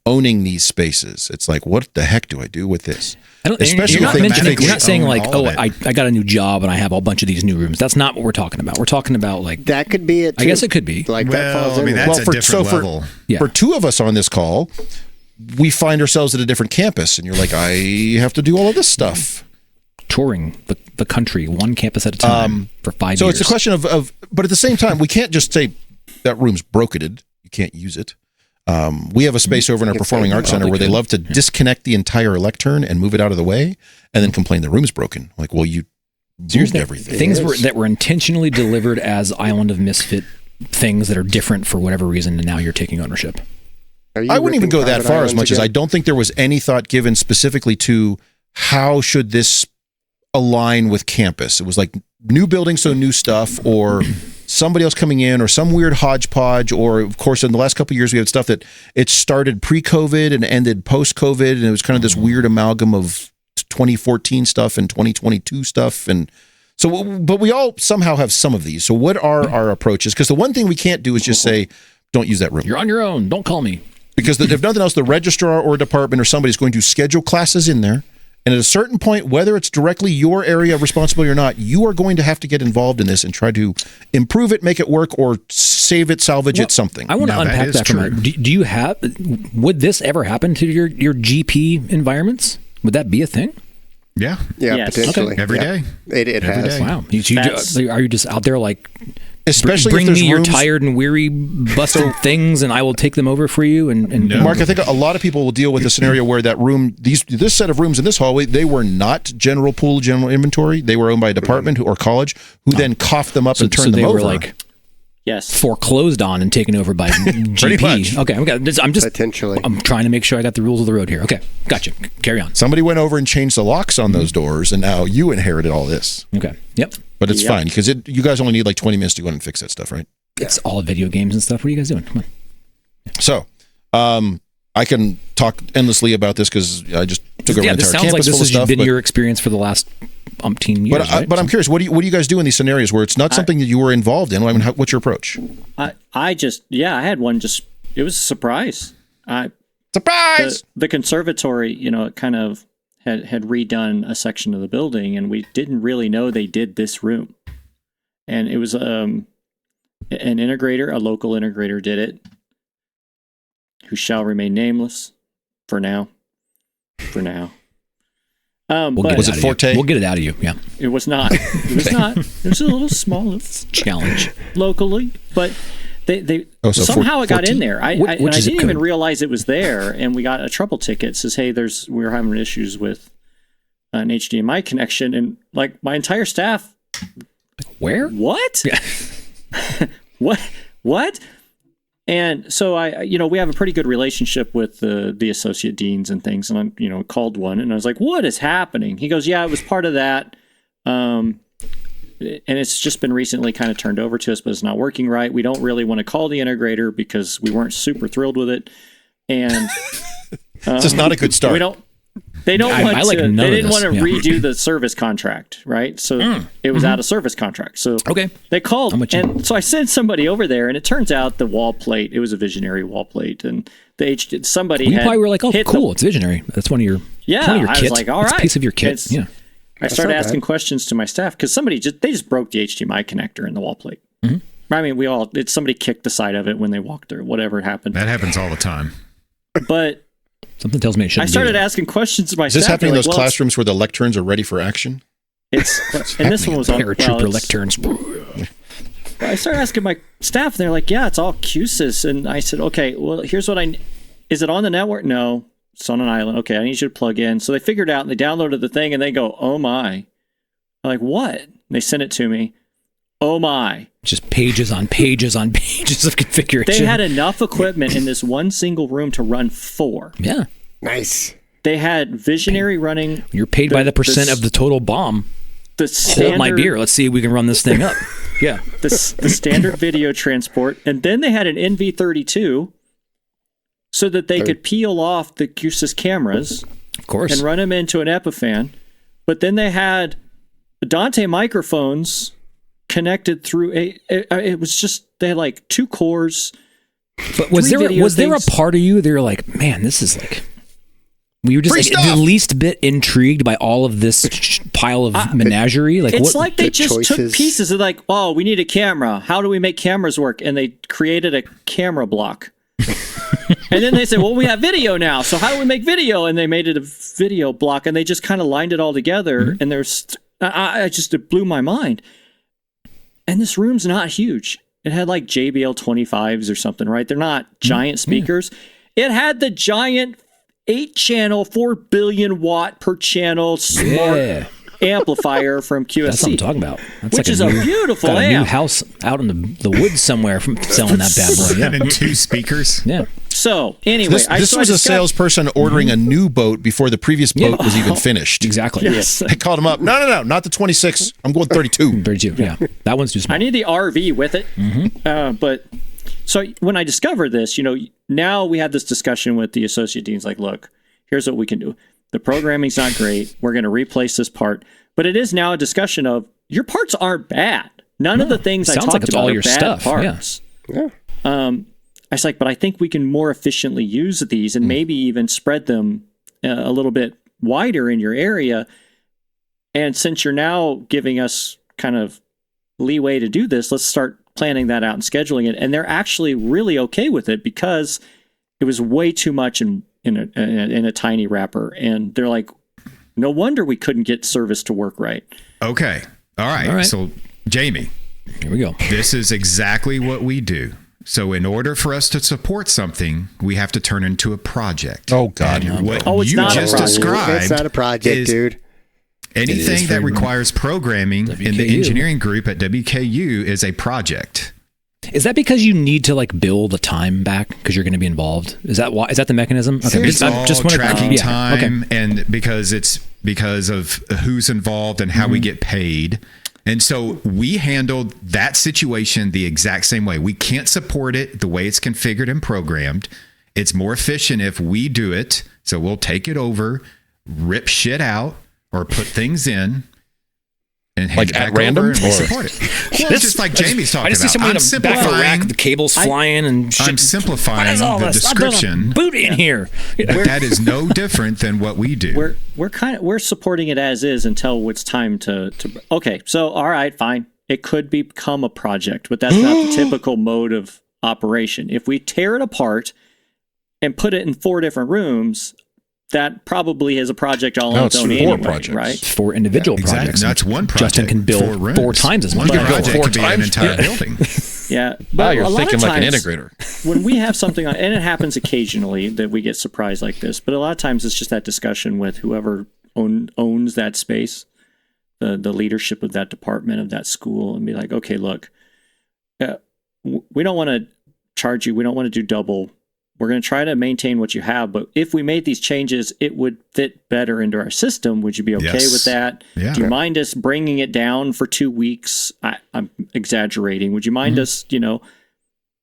Speaker 1: owning these spaces. It's like, what the heck do I do with this?
Speaker 2: Especially you're not mentioning, you're not saying
Speaker 5: own
Speaker 2: like,
Speaker 5: all
Speaker 2: oh,
Speaker 5: of
Speaker 2: I got a new job and I have a bunch of these new rooms. That's not what we're talking about. We're talking about like
Speaker 4: that could be it. Too.
Speaker 2: I guess it could be.
Speaker 4: Like that
Speaker 5: Well,
Speaker 4: falls
Speaker 5: I mean,
Speaker 4: in.
Speaker 5: that's
Speaker 4: Well,
Speaker 5: a different level.
Speaker 1: For 2 of us on this call, we find ourselves at a different campus, and you're like, I have to do all of this stuff.
Speaker 2: touring the country one campus at a time for 5 years.
Speaker 1: So it's a question of, but at the same time, we can't just say that room's broketed. You can't use it. We have a space over in our Performing Arts Center where they love to disconnect the entire lectern and move it out of the way, and then complain the room's broken. Like, well, you moved everything.
Speaker 2: Things that were intentionally delivered as Island of Misfit things that are different for whatever reason, and now you're taking ownership.
Speaker 1: I wouldn't even go that far as much as I don't think there was any thought given specifically to how should this align with campus. It was like new building, so new stuff, or somebody else coming in, or some weird hodgepodge, or of course in the last couple of years we had stuff that it started pre-COVID and ended post-COVID, and it was kind of this weird amalgam of 2014 stuff and 2022 stuff, and so, but we all somehow have some of these. So what are our approaches? Because the one thing we can't do is just say, don't use that room.
Speaker 2: You're on your own. Don't call me.
Speaker 1: Because if nothing else, the registrar or department or somebody is going to schedule classes in there. And at a certain point, whether it's directly your area of responsibility or not, you are going to have to get involved in this and try to improve it, make it work, or save it, salvage it, something.
Speaker 2: I want to unpack that for a minute. Do you have, would this ever happen to your GP environments? Would that be a thing?
Speaker 5: Yeah.
Speaker 4: Yeah,
Speaker 3: Yes.
Speaker 4: potentially.
Speaker 5: Okay. Every day.
Speaker 4: It
Speaker 5: Every
Speaker 4: has.
Speaker 5: day.
Speaker 2: Wow. Are you just out there like,
Speaker 1: Especially
Speaker 2: bring
Speaker 1: if there's
Speaker 2: me your
Speaker 1: rooms,
Speaker 2: tired and weary busted things and I will take them over for you? And
Speaker 1: Mark, I think a lot of people will deal with the scenario where that room, this set of rooms in this hallway, they were not general pool, general inventory. They were owned by a department or college who then coughed them up and turned them
Speaker 2: they
Speaker 1: over.
Speaker 2: were like
Speaker 3: Yes.
Speaker 2: foreclosed on and taken over by GP.
Speaker 1: much.
Speaker 2: Okay, I'm just
Speaker 4: Potentially.
Speaker 2: I'm trying to make sure I got the rules of the road here. Okay, gotcha. Carry on.
Speaker 1: Somebody went over and changed the locks on those doors, and now you inherited all this.
Speaker 2: Okay. Yep.
Speaker 1: But it's fine because you guys only need like 20 minutes to go in and fix that stuff, right?
Speaker 2: It's all video games and stuff. What are you guys doing? Come on.
Speaker 1: So, I can talk endlessly about this because I just took over an
Speaker 2: this
Speaker 1: entire
Speaker 2: sounds like
Speaker 1: campus
Speaker 2: this
Speaker 1: full of
Speaker 2: has
Speaker 1: stuff.
Speaker 2: been
Speaker 1: But,
Speaker 2: your experience for the last umpteen years.
Speaker 1: but I'm curious, what do you guys do in these scenarios where it's not something that you were involved in? I mean, what's your approach?
Speaker 3: I had one it was a surprise.
Speaker 1: Surprise!
Speaker 3: The conservatory, it kind of had redone a section of the building, and we didn't really know they did this room. And it was an integrator, a local integrator did it. who shall remain nameless for now.
Speaker 1: Was it Forte?
Speaker 2: We'll get it out of you. Yeah,
Speaker 3: it was not. It was not. It was a little small
Speaker 2: challenge
Speaker 3: locally, but they somehow it got in there. I didn't even realize it was there, and we got a trouble ticket. It says, "Hey, we were having issues with an HDMI connection," and like my entire staff.
Speaker 2: Where?
Speaker 3: What? Yeah. What? And so we have a pretty good relationship with the associate deans and things. And I, called one and I was like, what is happening? He goes, yeah, it was part of that. And it's just been recently kind of turned over to us, but it's not working right. We don't really want to call the integrator because we weren't super thrilled with it. And
Speaker 1: it's just not a good start.
Speaker 3: They didn't want to redo the service contract, right? So it was out of service contract. So they called, and so I sent somebody over there, and it turns out the wall plate, it was a Visionary wall plate, and somebody
Speaker 2: you probably were like, oh, cool, it's Visionary. That's one of your kit.
Speaker 3: I was like, all right,
Speaker 2: it's a piece of your kit. Yeah.
Speaker 3: I started asking questions to my staff because they just broke the HDMI connector in the wall plate. Mm-hmm. I mean, somebody kicked the side of it when they walked through, whatever happened.
Speaker 5: That happens all the time.
Speaker 3: But
Speaker 2: something tells me it shouldn't.
Speaker 3: I started asking questions to my staff.
Speaker 1: Is this happening in those classrooms where the lecterns are ready for action?
Speaker 3: And this one was on
Speaker 2: paratrooper lecterns.
Speaker 3: I started asking my staff, and they're like, "Yeah, it's all QSYS." And I said, "Okay, well, here's what is it on the network? No, it's on an island. Okay, I need you to plug in." So they figured out, and they downloaded the thing, and they go, "Oh my!" I'm like, "What?" And they sent it to me. Oh my!
Speaker 2: Just pages on pages on pages of configuration.
Speaker 3: They had enough equipment in this one single room to run 4.
Speaker 2: Yeah.
Speaker 4: Nice.
Speaker 3: They had Visionary running.
Speaker 2: You're paid by the percent of the total BOM. Hold my beer. Let's see if we can run this thing up. Yeah.
Speaker 3: The standard video transport. And then they had an NV32 so that they could peel off the QSYS cameras.
Speaker 2: Of course.
Speaker 3: And run them into an Epiphan. But then they had Dante microphones connected through it was just, they had like 2 cores.
Speaker 2: But was there a part of you that you're like, man, this is like, we were just like the least bit intrigued by all of this pile of menagerie? Like,
Speaker 3: it's like they just took pieces of like, oh, we need a camera. How do we make cameras work? And they created a camera block. And then they said, well, we have video now. So how do we make video? And they made it a video block, and they just kind of lined it all together. Mm-hmm. And it blew my mind. And this room's not huge. It had like JBL 25s or something, right? They're not giant speakers. Yeah. It had the giant 8-channel, 4 billion watt per channel smart amplifier from QSC.
Speaker 2: That's what I'm talking about. That's
Speaker 3: which is a beautiful amp.
Speaker 2: New house out in the woods somewhere from selling that bad boy.
Speaker 5: Yeah. And 2 speakers.
Speaker 2: Yeah.
Speaker 3: So anyway,
Speaker 1: this was a salesperson ordering a new boat before the previous boat was even finished.
Speaker 2: Exactly.
Speaker 3: Yes.
Speaker 1: I called him up. No, not the 26. I'm going 32.
Speaker 2: 32. Yeah. That one's too small.
Speaker 3: I need the RV with it. Mm-hmm. But so when I discovered this, now we had this discussion with the associate deans. Like, look, here's what we can do. The programming's not great. We're going to replace this part. But it is now a discussion of your parts aren't bad. None of the things I talked about are bad parts.
Speaker 4: Yeah.
Speaker 3: I was like, but I think we can more efficiently use these and maybe even spread them a little bit wider in your area. And since you're now giving us kind of leeway to do this, let's start planning that out and scheduling it. And they're actually really okay with it because it was way too much in a tiny wrapper. And they're like, no wonder we couldn't get service to work right.
Speaker 5: Okay. All right. So, Jamie.
Speaker 2: Here we go.
Speaker 5: This is exactly what we do. So in order for us to support something, we have to turn into a project.
Speaker 1: Oh, God.
Speaker 5: And what you just described
Speaker 4: it's not a project, dude.
Speaker 5: Anything that requires programming in the engineering group at WKU is a project.
Speaker 2: Is that because you need to like build a time back because you're going to be involved? Is that why? Is that the mechanism?
Speaker 5: Okay, it's all tracking time, and because of who's involved and how we get paid. And so we handled that situation the exact same way. We can't support it the way it's configured and programmed. It's more efficient if we do it. So we'll take it over, rip shit out, or put things in. And
Speaker 1: like at random,
Speaker 5: and support it. Well, it's just like Jamie's talking about.
Speaker 2: I just see somebody in the back of a rack, the cables flying, and shit.
Speaker 5: I'm simplifying the description.
Speaker 2: Boot in here.
Speaker 5: But that is no different than what we do.
Speaker 3: We're supporting it as is until it's time to. Okay, so all right, fine. It could become a project, but that's not the typical mode of operation. If we tear it apart and put it in 4 different rooms, that probably is a project all on its own anyway, projects. Right?
Speaker 2: 4 individual projects.
Speaker 5: That's one project.
Speaker 2: Justin can build 4 times as much.
Speaker 5: One project could be an entire building.
Speaker 3: Yeah.
Speaker 1: Wow, you're thinking like an integrator.
Speaker 3: When we have something on, and it happens occasionally that we get surprised like this, but a lot of times it's just that discussion with whoever owns that space, the leadership of that department of that school, and be like, okay, look, we don't want to charge you. We don't want to do double. We're going to try to maintain what you have, but if we made these changes, it would fit better into our system. Would you be okay with that?
Speaker 5: Yeah.
Speaker 3: Do you mind us bringing it down for 2 weeks? I'm exaggerating. Would you mind us,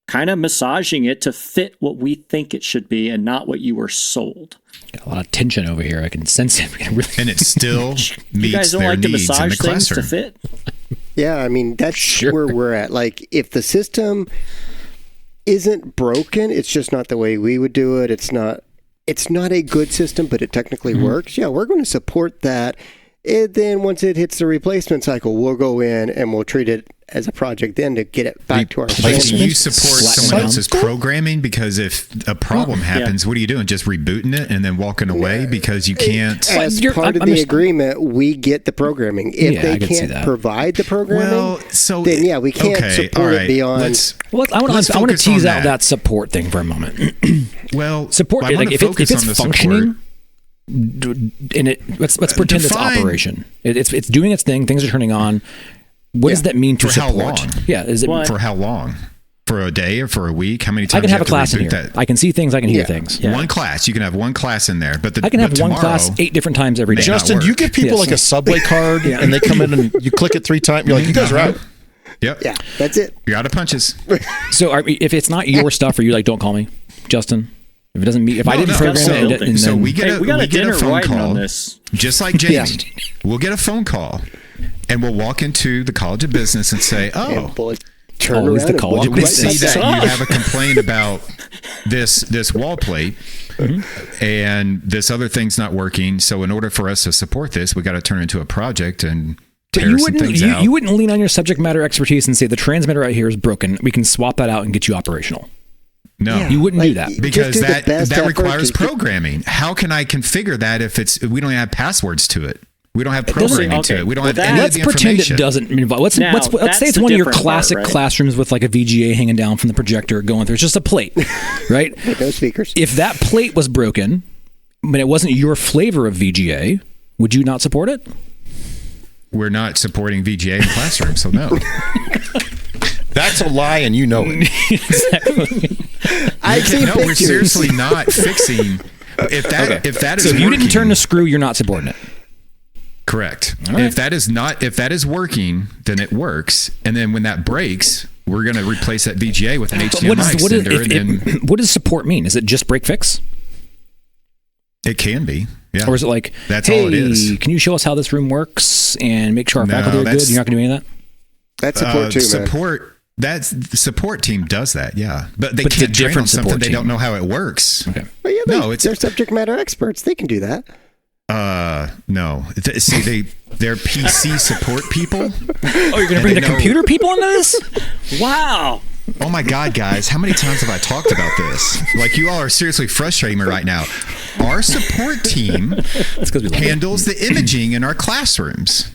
Speaker 3: kind of massaging it to fit what we think it should be and not what you were sold?
Speaker 2: Got a lot of tension over here. I can sense it.
Speaker 5: And it still meets
Speaker 3: you guys don't
Speaker 5: their
Speaker 3: like to
Speaker 5: needs in
Speaker 3: massage
Speaker 5: the
Speaker 3: things to
Speaker 5: classroom.
Speaker 3: fit?
Speaker 4: Yeah, I mean, that's where we're at. Like, if the system isn't broken, it's just not the way we would do it. It's not a good system, but it technically works. Yeah, we're going to support that. And then once it hits the replacement cycle, we'll go in and we'll treat it as a project then to get it back to our standards.
Speaker 5: You support someone else's programming because if a problem happens, what are you doing? Just rebooting it and then walking away because you can't?
Speaker 4: As part of the agreement, we get the programming. If they can't provide the programming, then we can't support it beyond.
Speaker 2: I want to tease out that support thing for a moment. Support, like if it's functioning. And let's pretend it's operation. It's doing its thing. Things are turning on. What does that mean to support?
Speaker 5: How long?
Speaker 2: Yeah, is it
Speaker 5: for how long? For a day or for a week? How many times?
Speaker 2: I can have a class in here.
Speaker 5: That?
Speaker 2: I can see things. I can hear things.
Speaker 5: Yeah. One class. You can have one class in there, but I
Speaker 2: can have one class 8 different times every day.
Speaker 1: Justin, do you give people like a subway card and they come in and you click it 3 times? You're like, you guys are out.
Speaker 5: Yep.
Speaker 4: Yeah, that's it.
Speaker 5: You're out of punches.
Speaker 2: So if it's not your stuff, are you like, don't call me, Justin? If it doesn't meet, if I didn't program it,
Speaker 5: so we get a phone call
Speaker 3: on this.
Speaker 5: Just like Jamie. We'll get a phone call, and we'll walk into the College of Business and say,
Speaker 4: turn around
Speaker 2: the College of
Speaker 5: we
Speaker 2: Business.
Speaker 5: see that you have a complaint about this wall plate, and this other thing's not working. So in order for us to support this, we got to turn it into a project and tear some things out.
Speaker 2: You wouldn't lean on your subject matter expertise and say the transmitter right here is broken. We can swap that out and get you operational.
Speaker 5: No,
Speaker 2: you wouldn't do that
Speaker 5: because that requires programming. How can I configure that if we don't have passwords to it? We don't have programming to it. We don't have any of the information.
Speaker 2: Let's pretend it doesn't involve. Let's say it's one of your classic classrooms with like a VGA hanging down from the projector going through. It's just a plate, right?
Speaker 4: No speakers.
Speaker 2: If that plate was broken, but it wasn't your flavor of VGA, would you not support it?
Speaker 5: We're not supporting VGA in classrooms, so no.
Speaker 1: That's a lie, and you know it.
Speaker 2: Exactly.
Speaker 5: We're seriously not fixing. If that is
Speaker 2: so if you didn't turn the screw, you're not supporting it.
Speaker 5: Correct.
Speaker 2: Right.
Speaker 5: If that is working, then it works. And then when that breaks, we're going to replace that VGA with an HDMI extender.
Speaker 2: What does support mean? Is it just break fix?
Speaker 5: It can be. Yeah.
Speaker 2: Or is it like,
Speaker 5: that's all it is?
Speaker 2: Can you show us how this room works and make sure our faculty are good? You're not going to do any of that?
Speaker 4: That's support too, man.
Speaker 5: The support team does that, yeah. But they can't train on something they don't know how it works.
Speaker 2: Okay.
Speaker 4: Well, they're subject matter experts. They can do that.
Speaker 5: No. See, they're PC support people.
Speaker 2: Oh, you're going to bring the computer people into this? Wow.
Speaker 5: Oh my God, guys, how many times have I talked about this? Like, you all are seriously frustrating me right now. Our support team handles the imaging in our classrooms.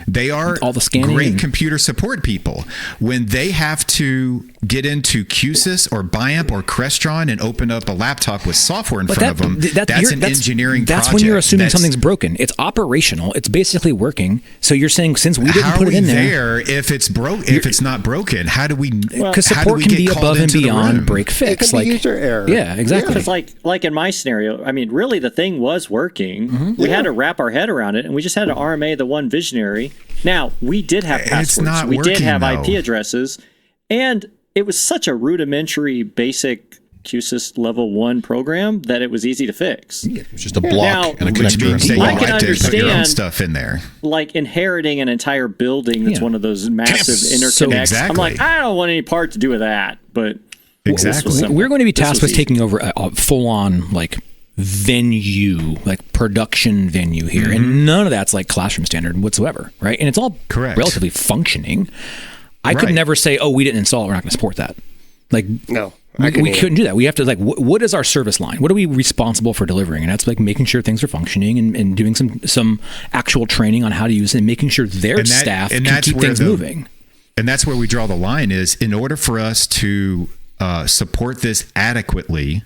Speaker 5: They are
Speaker 2: all the scanning
Speaker 5: great computer support people. When they have to get into QSYS or BIAMP or Crestron and open up a laptop with software in front of them, that's an engineering project.
Speaker 2: That's when you're assuming something's broken. It's operational. It's basically working. So you're saying since we didn't put it in there,
Speaker 5: if it's not broken, how do we?
Speaker 2: Because support can be above and beyond break fix.
Speaker 4: It can be user error.
Speaker 2: Yeah, exactly.
Speaker 3: Because like in my scenario, I mean, really the thing was working. We had to wrap our head around it, and we just had to RMA the one visionary. Now, we did have passwords. We did have IP addresses, and it was such a rudimentary, basic QSYS level 1 program that it was easy to fix.
Speaker 1: It was just a block and a connector.
Speaker 3: I can understand
Speaker 5: stuff in there,
Speaker 3: like inheriting an entire building that's one of those massive interconnects. So I'm like, I don't want any part to do with that, but
Speaker 2: we're going to be tasked with taking over a full-on like venue, like production venue here, and none of that's like classroom standard whatsoever, right? And it's all relatively functioning. I could never say, we didn't install it, we're not going to support that. Like,
Speaker 4: no,
Speaker 2: We couldn't do that. We have to what is our service line? What are we responsible for delivering? And that's like making sure things are functioning and doing some actual training on how to use it and making sure their staff can keep things moving.
Speaker 5: And that's where we draw the line is in order for us to support this adequately,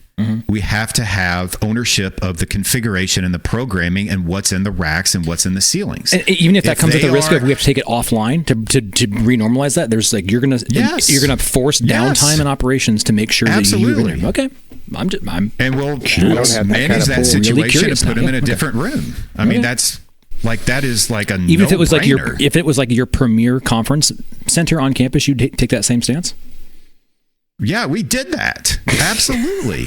Speaker 5: we have to have ownership of the configuration and the programming and what's in the racks and what's in the ceilings.
Speaker 2: And even if that comes at the risk of we have to take it offline to renormalize that, there's you're gonna force downtime in operations to make sure that you okay.
Speaker 5: And we'll manage that situation and put them in a different room. I mean, that is like a
Speaker 2: even if it was like your premier conference center on campus, you'd take that same stance.
Speaker 5: Yeah, we did that. Absolutely.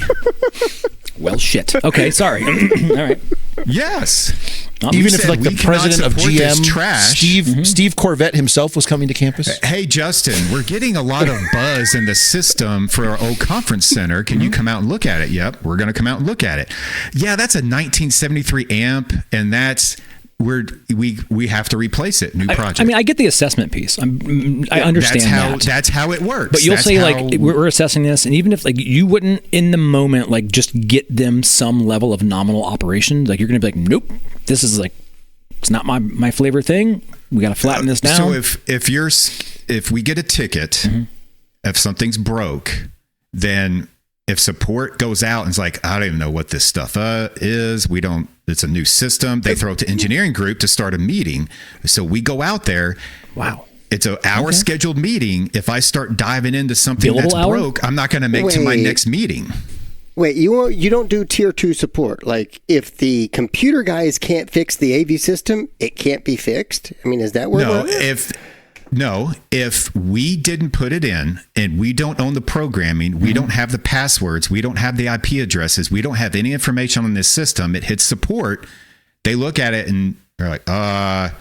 Speaker 2: Well, shit. Okay, sorry. All right.
Speaker 5: Yes.
Speaker 1: Even if the president of GM, Steve Corvette himself was coming to campus.
Speaker 5: Hey, Justin, we're getting a lot of buzz in the system for our old conference center. Can you come out and look at it? Yep, we're going to come out and look at it. Yeah, that's a 1973 amp, and that's... we have to replace it. New project.
Speaker 2: I mean, I get the assessment piece. I understand
Speaker 5: that's how it works.
Speaker 2: But you'll say we're assessing this, and even if you wouldn't in the moment just get them some level of nominal operation, you're going to be like, nope, this is it's not my flavor thing. We got to flatten this down.
Speaker 5: So if we get a ticket, if something's broke, then if support goes out and it's I don't even know what this stuff is, it's a new system. They throw it to engineering group to start a meeting. So we go out there.
Speaker 2: Wow.
Speaker 5: It's an hour scheduled meeting. If I start diving into something that's broke, I'm not going to make to my next meeting.
Speaker 4: Wait, you don't do tier 2 support? If the computer guys can't fix the AV system, it can't be fixed? I mean, is that where we're at?
Speaker 5: If we didn't put it in and we don't own the programming, we don't have the passwords, we don't have the IP addresses, we don't have any information on this system, it hits support, they look at it and they're like,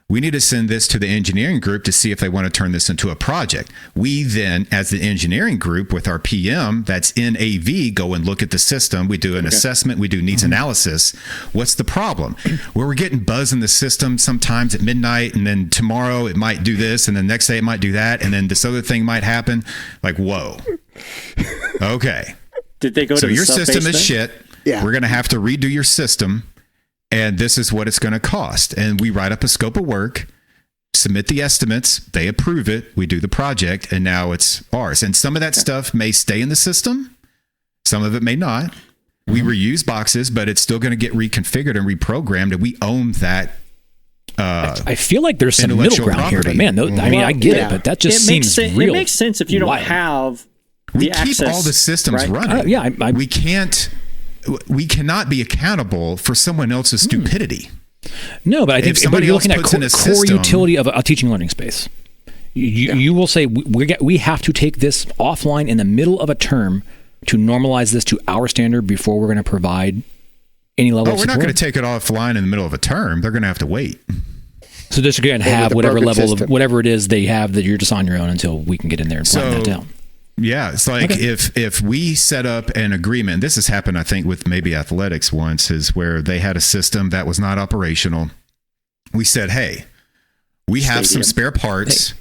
Speaker 5: we need to send this to the engineering group to see if they want to turn this into a project. We then, as the engineering group with our PM that's in AV, go and look at the system. We do an assessment. We do needs analysis. What's the problem? Where we're getting buzz in the system sometimes at midnight, and then tomorrow it might do this, and the next day it might do that, and then this other thing might happen. Whoa. Okay.
Speaker 3: Did they go to
Speaker 5: the your system is shit.
Speaker 4: Yeah.
Speaker 5: We're going to have to redo your system. And this is what it's going to cost. And we write up a scope of work, submit the estimates, they approve it, we do the project, and now it's ours. And some of that stuff may stay in the system, some of it may not. We reuse boxes, but it's still going to get reconfigured and reprogrammed, and we own that.
Speaker 2: I feel like there's some middle ground here, but man, I get it, but that just seems real.
Speaker 3: It makes sense if you don't have the access.
Speaker 5: We keep all the systems running. We cannot be accountable for someone else's stupidity.
Speaker 2: No, but I think somebody you're looking at core utility of a teaching learning space. You will say we have to take this offline in the middle of a term to normalize this to our standard before we're going to provide any level of support.
Speaker 5: We're not going to take it offline in the middle of a term. They're going to have to wait.
Speaker 2: So they're going to have whatever level of whatever it is they have that you're just on your own until we can get in there and flatten that down.
Speaker 5: Yeah, it's if we set up an agreement, this has happened, I think, with maybe athletics once, is where they had a system that was not operational. We said, hey, we have some spare parts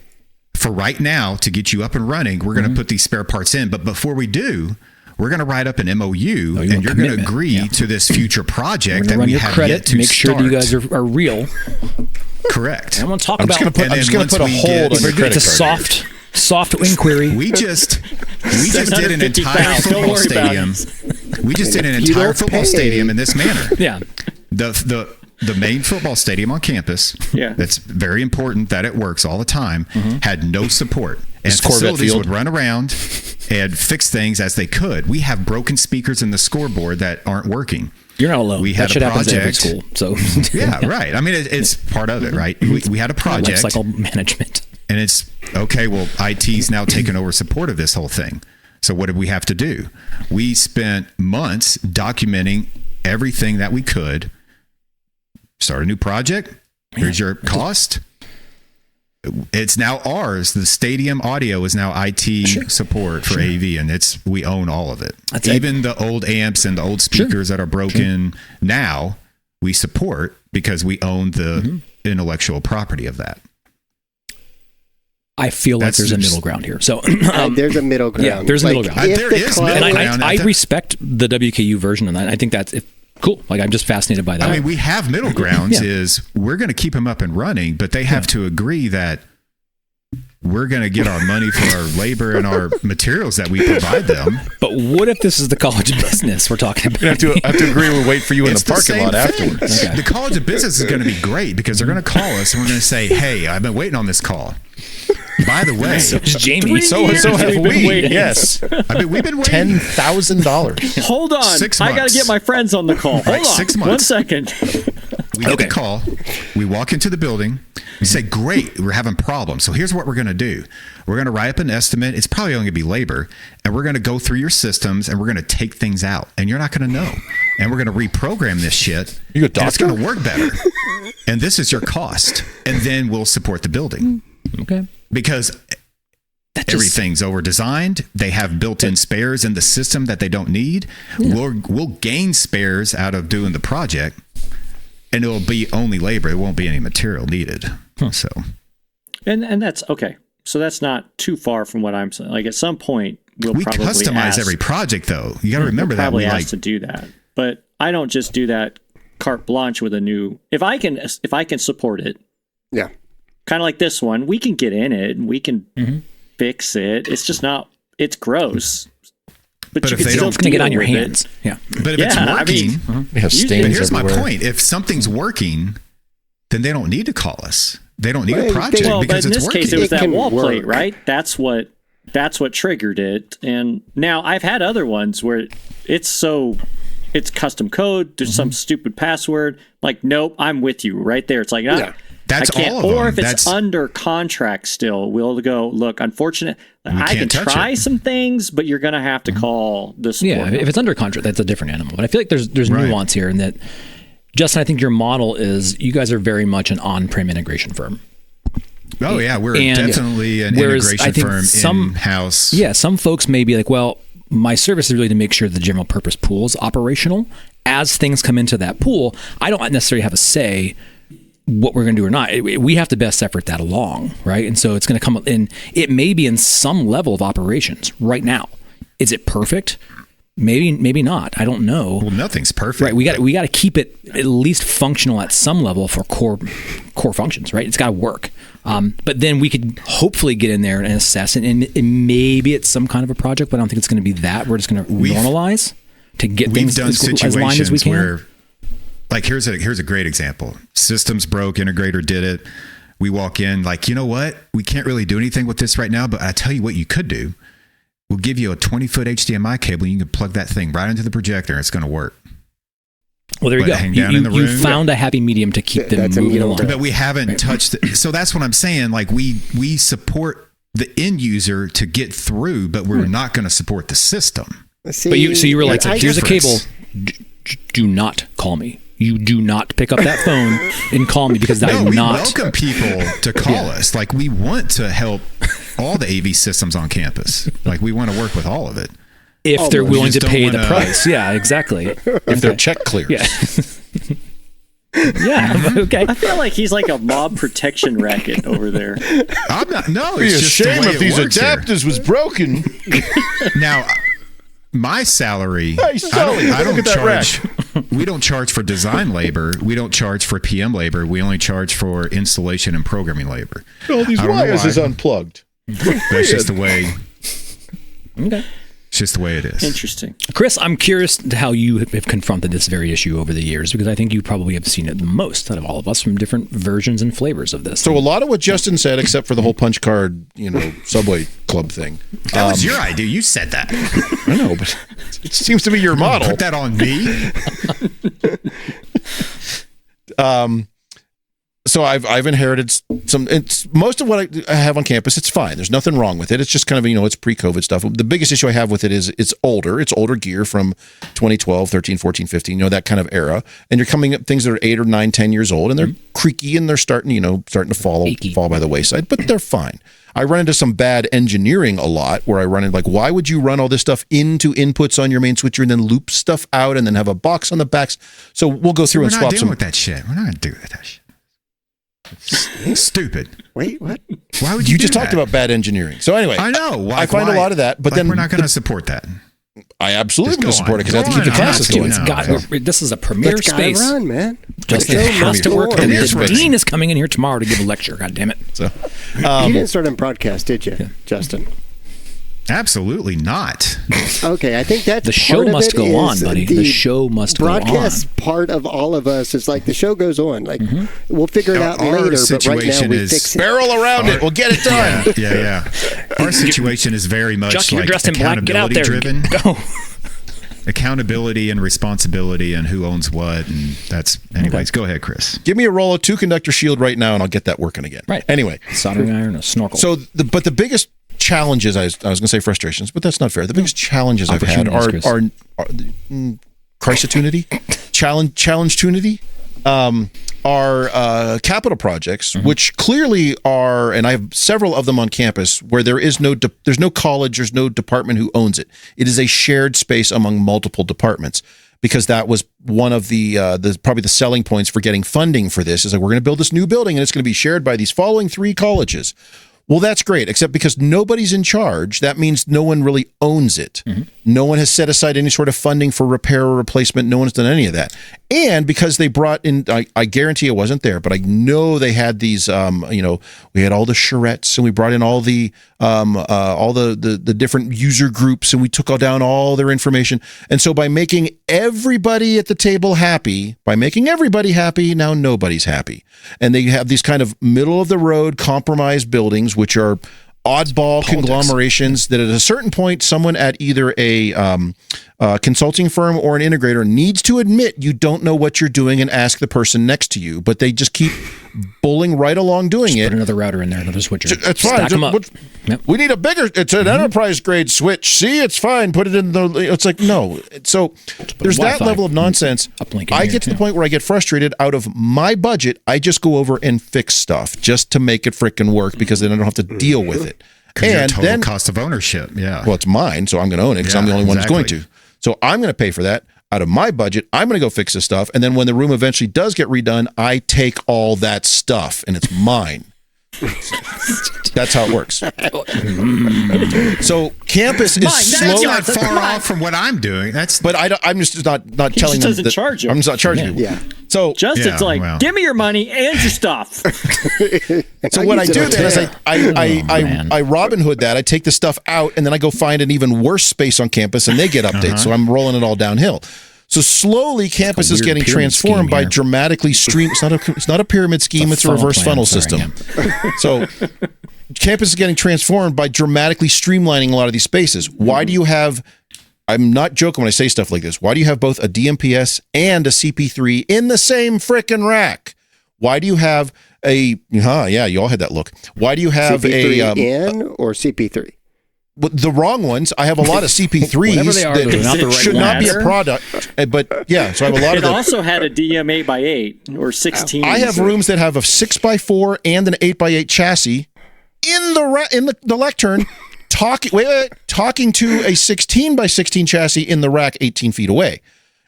Speaker 5: for right now to get you up and running. We're going to put these spare parts in. But before we do, we're going to write up an MOU and you're going to agree to this future project that we have yet to
Speaker 2: make sure that you guys are real.
Speaker 5: Correct.
Speaker 2: I want to talk about
Speaker 1: I'm just going to put a hold on your credit card.
Speaker 2: Soft inquiry.
Speaker 5: We just did an entire football stadium. We just did an entire football stadium in this manner.
Speaker 2: Yeah.
Speaker 5: The main football stadium on campus.
Speaker 3: Yeah.
Speaker 5: That's very important that it works all the time. Had no support. And facilities would run around and fix things as they could. We have broken speakers in the scoreboard that aren't working.
Speaker 2: You're not alone.
Speaker 5: We had
Speaker 2: that
Speaker 5: a project.
Speaker 2: Happen to every school. So
Speaker 5: yeah, right. I mean, it's part of it, right? We had a project.
Speaker 2: Life cycle management.
Speaker 5: And it's, okay, well, IT's now taken over support of this whole thing. So what did we have to do? We spent months documenting everything that we could. Start a new project. Here's your cost. It's now ours. The stadium audio is now IT support for AV, and we own all of it. Even the old amps and the old speakers that are broken now, we support because we own the intellectual property of that.
Speaker 2: I feel like there's a middle ground here. So
Speaker 4: there's a middle ground.
Speaker 2: Yeah, there's a middle ground.
Speaker 5: There is middle ground.
Speaker 2: I respect the WKU version of that. I think that's cool. Like, I'm just fascinated by that.
Speaker 5: I mean, we have middle grounds. Is we're going to keep them up and running, but they have to agree that we're going to get our money for our labor and our materials that we provide them.
Speaker 2: But what if this is the College of Business we're talking about?
Speaker 1: I have to agree. We'll wait for you in the parking lot afterwards.
Speaker 5: Okay. The College of Business is going to be great because they're going to call us and we're going to say, "Hey, I've been waiting on this call. By the way,
Speaker 2: so is Jamie.
Speaker 1: So have we. Yes.
Speaker 5: I mean, we've been waiting
Speaker 3: $10,000. Hold on.
Speaker 5: 6 months.
Speaker 3: I got to get my friends on the call. Hold on.
Speaker 5: 6 months.
Speaker 3: 1 second.
Speaker 5: We get the call. We walk into the building. We say, "Great, we're having problems. So here's what we're going to do. We're going to write up an estimate. It's probably only going to be labor. And we're going to go through your systems and we're going to take things out. And you're not going to know. And we're going to reprogram this shit.
Speaker 1: You a doctor?
Speaker 5: And it's going to work better. And this is your cost. And then we'll support the building."
Speaker 2: Okay.
Speaker 5: Because everything's over-designed. They have built-in spares in the system that they don't need. Yeah. We'll gain spares out of doing the project. And it'll be only labor. It won't be any material needed. So,
Speaker 3: and that's okay. So that's not too far from what I'm saying. Like, at some point, we probably
Speaker 5: customize every project, though. You got to remember that
Speaker 3: we ask to do that. But I don't just do that carte blanche with a new. If I can support it,
Speaker 4: yeah,
Speaker 3: kind of like this one, we can get in it and we can fix it. It's just not. It's gross. But you
Speaker 2: if they don't get on your hands. Yeah.
Speaker 5: But if it's working,
Speaker 1: we have stains
Speaker 5: but here's
Speaker 1: everywhere.
Speaker 5: my point. If something's working, then they don't need to call us. They don't need a project because it's working.
Speaker 3: But in this case, it was that wall plate, right? That's what triggered it. And now I've had other ones where it's custom code. There's some stupid password. Like, nope, I'm with you right there. It's like,
Speaker 5: that's all of them.
Speaker 3: Or if it's under contract still, we'll go, look, unfortunate. I can try some things, but you're going to have to call the support.
Speaker 2: Yeah, if it's under contract, that's a different animal. But I feel like there's nuance here in that, Justin, I think your model is you guys are very much an on-prem integration firm.
Speaker 5: Oh, yeah. We're definitely an integration firm in-house.
Speaker 2: Yeah, some folks may be like, well, my service is really to make sure the general purpose pool is operational. As things come into that pool, I don't necessarily have a say what we're going to do or not. We have to best effort that along, right? And so it's going to come in. It may be in some level of operations right now. Is it perfect? Maybe not. I don't know.
Speaker 5: Well, nothing's perfect.
Speaker 2: Right. We got to keep it at least functional at some level for core functions, right? It's got to work. But then we could hopefully get in there and assess it, and maybe it's some kind of a project, but I don't think it's going to be that. We're just going to normalize to get things as aligned as we can.
Speaker 5: Where, like, here's a great example. Systems broke, integrator did it. We walk in like, you know what? We can't really do anything with this right now, but I tell you what you could do. We'll give you a 20-foot HDMI cable. You can plug that thing right into the projector. And it's going to work.
Speaker 2: Well, there you go. You found a happy medium to keep them moving along.
Speaker 5: But we haven't touched it. So that's what I'm saying. Like, we support the end user to get through, but we're not going to support the system.
Speaker 2: So you were like, here's a cable. Do not call me. You do not pick up that phone and call me because I'm
Speaker 5: we
Speaker 2: not.
Speaker 5: welcome people to call us. Like, we want to help all the AV systems on campus. Like, we want to work with all of it.
Speaker 2: If they're willing to pay the price. Yeah, exactly.
Speaker 1: If their check clears.
Speaker 2: Yeah. Yeah, okay.
Speaker 3: I feel like he's like a mob protection racket over there.
Speaker 5: I'm not. No,
Speaker 1: It'd
Speaker 5: it's
Speaker 1: be a
Speaker 5: just
Speaker 1: shame
Speaker 5: the way
Speaker 1: if these
Speaker 5: here.
Speaker 1: adapters was broken.
Speaker 5: Now, my salary,
Speaker 1: Hey, Sully,
Speaker 5: I don't
Speaker 1: look at that
Speaker 5: charge. We don't charge for design labor. We don't charge for PM labor. We only charge for installation and programming labor.
Speaker 1: All these wires is unplugged.
Speaker 5: That's just the way.
Speaker 2: Okay.
Speaker 5: It's just the way it is.
Speaker 3: Interesting.
Speaker 2: Chris, I'm curious how you have confronted this very issue over the years, because I think you probably have seen it the most out of all of us from different versions and flavors of this.
Speaker 1: So a lot of what Justin said, except for the whole punch card, Subway Club thing.
Speaker 5: That was your idea. You said that.
Speaker 1: I know, but it seems to be your model.
Speaker 5: Put that on me.
Speaker 1: So I've inherited some. It's most of what I have on campus. It's fine. There's nothing wrong with it. It's just kind of it's pre-COVID stuff. The biggest issue I have with it is it's older. It's older gear from 2012, 13, 14, 15. That kind of era. And you're coming up things that are 8 or 9, 10 years old, and they're creaky and they're starting to fall by the wayside. But they're fine. I run into some bad engineering a lot where I run into why would you run all this stuff into inputs on your main switcher and then loop stuff out and then have a box on the backs? So we'll go through and swap some.
Speaker 5: We're not dealing with that shit. We're not going to do that shit. Stupid.
Speaker 4: Wait, what?
Speaker 5: Why would
Speaker 1: you
Speaker 5: you
Speaker 1: just
Speaker 5: do
Speaker 1: talked
Speaker 5: that?
Speaker 1: about bad engineering. So anyway,
Speaker 5: Why would you
Speaker 1: just talked about bad engineering. So anyway,
Speaker 5: I know.
Speaker 1: I find a lot of that, but then
Speaker 5: we're not going to support that.
Speaker 1: I absolutely
Speaker 5: Just
Speaker 1: going to
Speaker 5: go
Speaker 1: support it because I have to
Speaker 5: on.
Speaker 1: keep the
Speaker 5: Go on.
Speaker 1: classes going.
Speaker 2: This is a premier
Speaker 4: It's gotta
Speaker 2: space.
Speaker 4: run, man.
Speaker 2: Justin
Speaker 4: The show
Speaker 2: has
Speaker 4: must
Speaker 2: to
Speaker 4: go
Speaker 2: work.
Speaker 4: on.
Speaker 2: The
Speaker 1: Premier space.
Speaker 2: dean is coming in here tomorrow to give a lecture. God damn it!
Speaker 1: So,
Speaker 4: You didn't start on broadcast, did you, Justin?
Speaker 5: Absolutely not.
Speaker 4: Okay, I think that's
Speaker 2: The show
Speaker 4: part of
Speaker 2: must
Speaker 4: it
Speaker 2: go on,
Speaker 4: is
Speaker 2: buddy. The show must go on.
Speaker 4: broadcast part of all of us is like the show goes on. Like we'll figure it out
Speaker 5: Our
Speaker 4: later, but right now
Speaker 5: situation
Speaker 4: we
Speaker 5: is
Speaker 4: fix it.
Speaker 1: barrel around it. We'll get it done.
Speaker 5: Yeah. Our situation is very much
Speaker 2: Justin, you're
Speaker 5: like
Speaker 2: dressed in black. Get out
Speaker 5: accountability
Speaker 2: there.
Speaker 5: driven.
Speaker 2: Go.
Speaker 5: Accountability and responsibility and who owns what, and that's. Anyways, Go ahead, Chris.
Speaker 1: Give me a roll of 2-conductor shield right now, and I'll get that working again.
Speaker 2: Right.
Speaker 1: Anyway,
Speaker 2: Soldering iron, a snorkel.
Speaker 1: so the biggest challenges I was going to say frustrations, but that's not fair. The biggest challenges I've had
Speaker 2: Opportunities,
Speaker 1: are crisis-tunity, challenge-tunity, are capital projects, which clearly are, and I have several of them on campus where there's no college, there's no department who owns it. It is a shared space among multiple departments. Because that was one of the probably the selling points for getting funding for this is like, we're going to build this new building and it's going to be shared by these following 3 colleges. Well, that's great, except because nobody's in charge, that means no one really owns it. No one has set aside any sort of funding for repair or replacement. No one's done any of that. And because they brought in, I guarantee it wasn't there, but I know they had these, we had all the charrettes and we brought in all the different user groups and we took down all their information. And so by making everybody at the table happy, now nobody's happy. And they have these kind of middle of the road compromise buildings, which are oddball conglomerations that at a certain point, someone at either a consulting firm or an integrator needs to admit you don't know what you're doing and ask the person next to you, but they just keep bowling right along doing it.
Speaker 2: Put another router in there, another switcher.
Speaker 1: It's fine.
Speaker 2: Stack them up. Yep.
Speaker 1: We need a bigger, it's an enterprise grade switch. See, it's fine. Put it in the, it's like, no. So there's that
Speaker 2: Wi-Fi.
Speaker 1: level of nonsense.
Speaker 2: Uplink in
Speaker 1: I
Speaker 2: here,
Speaker 1: get to the point where I get frustrated. Out of my budget, I just go over and fix stuff just to make it frickin' work because then I don't have to deal with it.
Speaker 5: And total
Speaker 1: then,
Speaker 5: cost of ownership. Yeah.
Speaker 1: well, it's mine, so I'm going to own it because I'm the only one who's going to. So I'm going to pay for that. Out of my budget, I'm going to go fix this stuff. And then when the room eventually does get redone, I take all that stuff and it's mine. That's how it works. So campus is slowly
Speaker 5: not far off from what I'm doing.
Speaker 1: But I'm just not telling them.
Speaker 3: doesn't
Speaker 1: that,
Speaker 3: charge you.
Speaker 1: I'm just not charging people.
Speaker 4: Yeah.
Speaker 1: So
Speaker 3: Justin's give me your money and your stuff.
Speaker 1: So what I do then is I Robin Hood that. I take the stuff out and then I go find an even worse space on campus and they get updates. So I'm rolling it all downhill. So slowly campus is getting transformed by dramatically stream. It's not a pyramid scheme. It's a reverse funnel system. So campus is getting transformed by dramatically streamlining a lot of these spaces. Why do you have, I'm not joking when I say stuff like this, why do you have both a DMPS and a CP3 in the same frickin' rack? Why do you have you all had that look. Why do you have
Speaker 4: CP3N or CP3?
Speaker 1: The wrong ones. I have a lot of CP3s
Speaker 2: they are,
Speaker 1: that
Speaker 2: not the right
Speaker 1: should not be a
Speaker 2: ones.
Speaker 1: product. But yeah, so I have a lot of
Speaker 3: It
Speaker 1: them.
Speaker 3: also had a DM 8x8 or 16.
Speaker 1: I have rooms that have a 6x4 and an 8x8 chassis in the lectern, talking to a 16x16 chassis in the rack 18 feet away.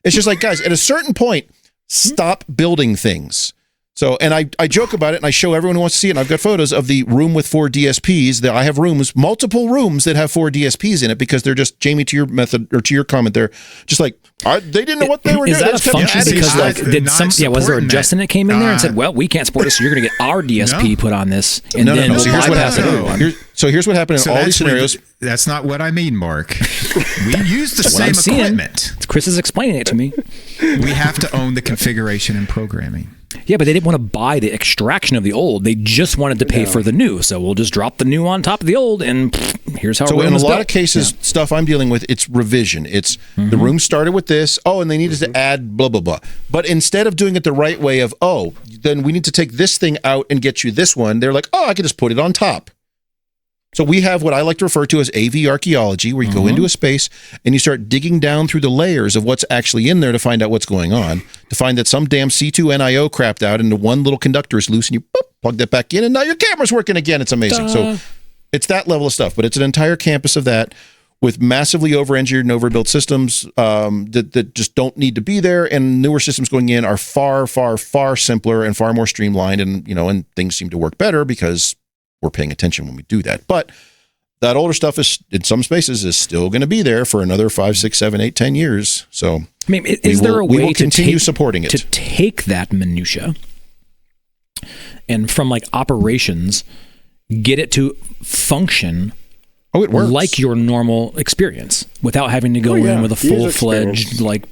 Speaker 1: It's just like, guys, at a certain point, stop building things. So, and I joke about it and I show everyone who wants to see it. And I've got photos of the room with 4 DSPs that I have multiple rooms that have 4 DSPs in it because they're just, Jamie, to your method or to your comment there, just like, they didn't know what they were doing.
Speaker 2: Is that a function because was there a Justin that came in there and said, well, we can't support this, so you're going to get our DSP put on this. And
Speaker 1: no.
Speaker 2: We'll
Speaker 1: So here's what
Speaker 2: bypass
Speaker 1: happened. So here's what happened in all these scenarios.
Speaker 5: That's not what I mean, Mark. We use the same equipment.
Speaker 2: Chris is explaining it to me.
Speaker 5: We have to own the configuration and programming.
Speaker 2: Yeah, but they didn't want to buy the extraction of the old. They just wanted to pay for the new. So we'll just drop the new on top of the old, and here's how. So
Speaker 1: in a lot of cases, stuff I'm dealing with, it's revision. It's the room started with this. Oh, and they needed to add blah blah blah. But instead of doing it the right way of then we need to take this thing out and get you this one. They're like, I can just put it on top. So we have what I like to refer to as AV archaeology, where you go into a space and you start digging down through the layers of what's actually in there to find out what's going on, to find that some damn C2 NIO crapped out and the one little conductor is loose and you plug that back in and now your camera's working again. It's amazing. So it's that level of stuff, but it's an entire campus of that with massively over-engineered and overbuilt systems that just don't need to be there, and newer systems going in are far, far, far simpler and far more streamlined, and and things seem to work better because we're paying attention when we do that. But that older stuff is, in some spaces, is still going to be there for another 5, 6, 7, 8, 10 years. So
Speaker 2: I mean, is there a way to
Speaker 1: continue supporting it,
Speaker 2: to take that minutia and from like operations, get it to function
Speaker 1: it works
Speaker 2: like your normal experience without having to go in with a full-fledged like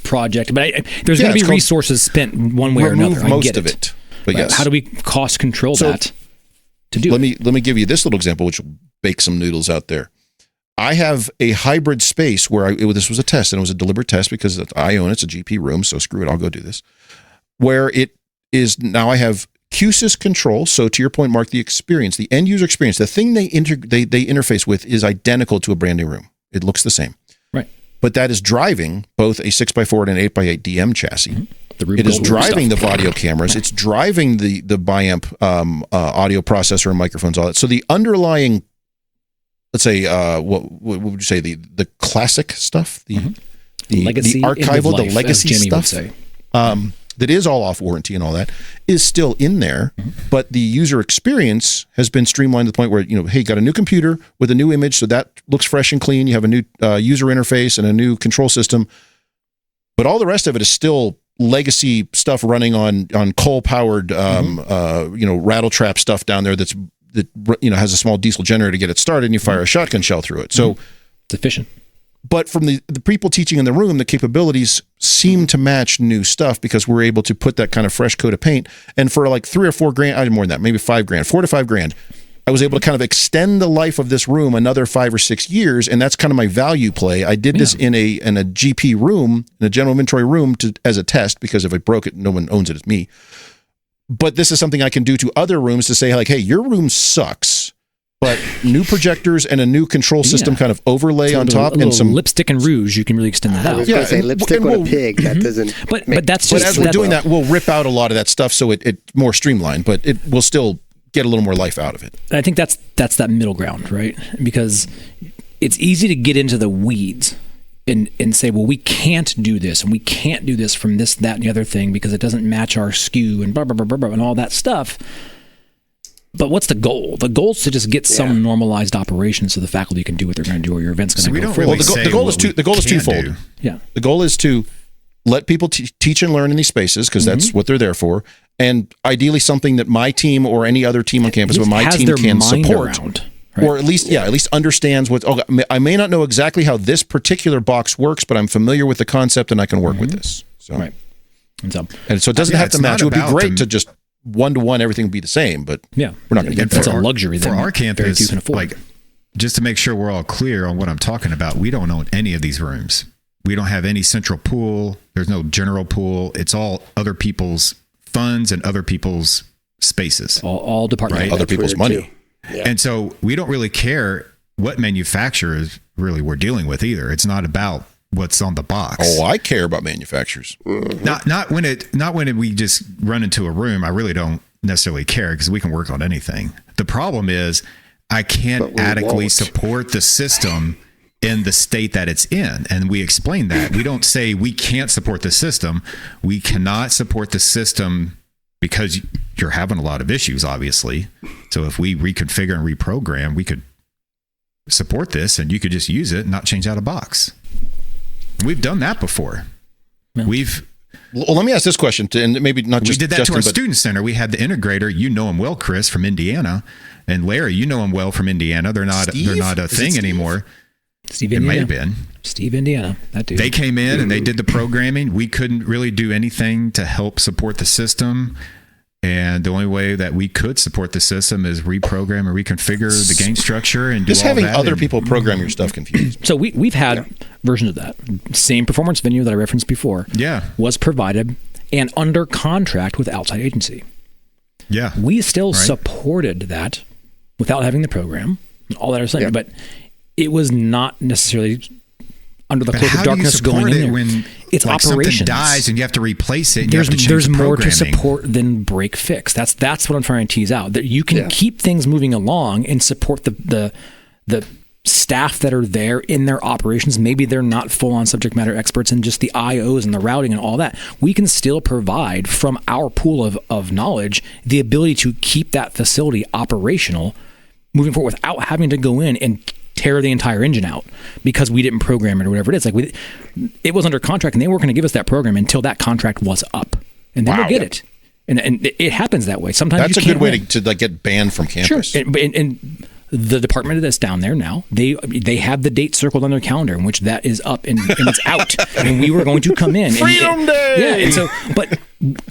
Speaker 2: project? But there's going to be resources spent one way or another. I
Speaker 1: most
Speaker 2: get
Speaker 1: of it. But yes,
Speaker 2: how do we cost control that to do?
Speaker 1: Let me give you this little example, which will bake some noodles out there. I have a hybrid space where this was a test, and it was a deliberate test because I own it. It's a GP room, so screw it, I'll go do this. Where it is now, I have QSys control. So to your point, Mark, the experience, the end user experience, the thing they interface with is identical to a brand new room. It looks the same.
Speaker 2: Right.
Speaker 1: But that is driving both a 6x4 and an 8x8 DM chassis.
Speaker 2: Mm-hmm.
Speaker 1: It is driving the audio cameras. It's driving the biamp audio processor and microphones, all that. So the underlying, let's say, what would you say, the classic stuff, the
Speaker 2: legacy,
Speaker 1: the archival,
Speaker 2: life,
Speaker 1: the legacy
Speaker 2: as Jimmy
Speaker 1: stuff,
Speaker 2: would say.
Speaker 1: that is all off warranty and all that, is still in there. But the user experience has been streamlined to the point where, hey, got a new computer with a new image, so that looks fresh and clean. You have a new user interface and a new control system. But all the rest of it is still legacy stuff running on coal-powered, rattle trap stuff down there that has a small diesel generator to get it started, and you fire a shotgun shell through it. So
Speaker 2: it's efficient.
Speaker 1: But from the people teaching in the room, the capabilities seem to match new stuff because we're able to put that kind of fresh coat of paint. And for like $3 or $4 grand, more than that, maybe $5 grand, $4 to $5 grand, I was able to kind of extend the life of this room another 5 or 6 years, and that's kind of my value play. I did this in a GP room, in a general inventory room, as a test, because if I broke it, no one owns it, it's me. But this is something I can do to other rooms to say, like, hey, your room sucks, but new projectors and a new control system kind of overlay on top, and some
Speaker 2: lipstick and rouge, you can really extend that out.
Speaker 4: I was going to say lipstick on a pig. That doesn't.
Speaker 2: But that's
Speaker 1: But
Speaker 2: just
Speaker 1: as we're doing that, we'll rip out a lot of that stuff so it's more streamlined, but it will still get a little more life out of it.
Speaker 2: I think that's that middle ground, right? Because it's easy to get into the weeds and say, well, we can't do this, and we can't do this from this, that, and the other thing because it doesn't match our SKU and blah, blah, blah, blah, blah, and all that stuff. But what's the goal? The goal is to just get some normalized operation so the faculty can do what they're going to do, or your event's going to go forward.
Speaker 1: The goal is twofold.
Speaker 2: Do. Yeah.
Speaker 1: The goal is to let people teach and learn in these spaces, because that's what they're there for, and ideally something that my team or any other team on campus, but my team can support. Right. Or at least understands what. I may not know exactly how this particular box works, but I'm familiar with the concept and I can work with this. So.
Speaker 2: Right. And so
Speaker 1: it doesn't have to match. It would be great to just one-to-one, everything would be the same, but we're not going to get
Speaker 2: that's
Speaker 1: there.
Speaker 2: a luxury
Speaker 5: for our campus.
Speaker 2: Very few can afford.
Speaker 5: Like, just to make sure we're all clear on what I'm talking about, we don't own any of these rooms. We don't have any central pool. There's no general pool. It's all other people's funds and other people's spaces.
Speaker 2: All departments.
Speaker 1: Right? Other people's money.
Speaker 4: Yeah.
Speaker 5: And so we don't really care what manufacturers really we're dealing with either. It's not about what's on the box.
Speaker 1: Oh, I care about manufacturers.
Speaker 5: Not when we just run into a room. I really don't necessarily care because we can work on anything. The problem is I can't adequately support the system in the state that it's in. And we explain that. We don't say we can't support the system. We cannot support the system because you're having a lot of issues, obviously. So if we reconfigure and reprogram, we could support this and you could just use it and not change out a box. We've done that before.
Speaker 2: Yeah.
Speaker 1: Well, let me ask this question, and maybe not just
Speaker 5: we did that
Speaker 1: Justin,
Speaker 5: to our student center. We had the integrator. You know him well, Chris, from Indiana, and Larry. You know him well from Indiana. They're not a thing anymore.
Speaker 2: Steve
Speaker 5: it
Speaker 2: Indiana.
Speaker 5: might have been
Speaker 2: Steve Indiana. That dude.
Speaker 5: They came in and they did the programming. We couldn't really do anything to help support the system. And the only way that we could support the system is reprogram and reconfigure the gain structure and do
Speaker 1: just
Speaker 5: all
Speaker 1: having
Speaker 5: that.
Speaker 1: other people program your stuff confused.
Speaker 2: So we've had versions of that. Same performance venue that I referenced before.
Speaker 5: Yeah.
Speaker 2: Was provided and under contract with outside agency.
Speaker 5: Yeah.
Speaker 2: We still supported that without having the program and all that other stuff, but it was not necessarily under the cloak of darkness going in there.
Speaker 5: When
Speaker 2: it's operations.
Speaker 5: Something dies and you have to replace it. And
Speaker 2: there's more to support than break fix. That's what I'm trying to tease out. That you can keep things moving along and support the staff that are there in their operations, maybe they're not full-on subject matter experts in just the IOs and the routing and all that. We can still provide from our pool of knowledge the ability to keep that facility operational moving forward without having to go in and tear the entire engine out because we didn't program it or whatever it is. Like it was under contract and they weren't going to give us that program until that contract was up, and then we'll get it. And it happens that way. Sometimes
Speaker 1: that's a good way to like get banned from campus.
Speaker 2: Sure. And the department that's down there now, they have the date circled on their calendar in which that is up and it's out. And we were going to come in.
Speaker 1: Freedom Day!
Speaker 2: Yeah, and so, but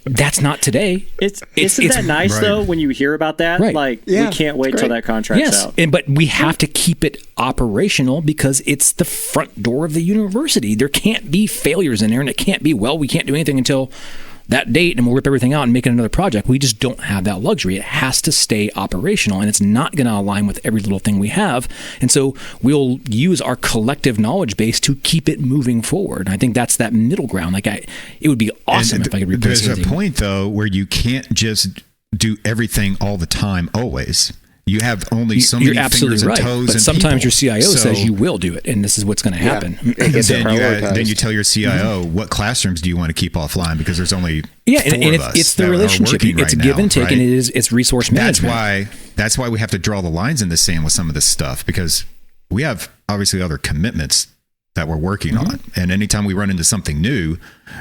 Speaker 2: that's not today.
Speaker 3: Isn't that nice, though, when you hear about that?
Speaker 2: Right.
Speaker 3: Like, we can't wait till that contract's out.
Speaker 2: But we have to keep it operational because it's the front door of the university. There can't be failures in there, and it can't be, we can't do anything until that date and we'll rip everything out and make it another project. We just don't have that luxury. It has to stay operational, and it's not going to align with every little thing we have. And so we'll use our collective knowledge base to keep it moving forward. I think that's that middle ground. Like it would be awesome if I could replace
Speaker 5: There's a point though where you can't just do everything all the time always. You have only so many fingers and toes,
Speaker 2: but
Speaker 5: and
Speaker 2: sometimes
Speaker 5: people.
Speaker 2: your CIO says you will do it, and this is what's going to happen.
Speaker 5: Then you tell your CIO what classrooms do you want to keep offline because there's only four
Speaker 2: and
Speaker 5: of us
Speaker 2: it's the relationship. It's give and take, and it's resource management.
Speaker 5: That's why we have to draw the lines in the sand with some of this stuff because we have obviously other commitments that we're working on, and anytime we run into something new,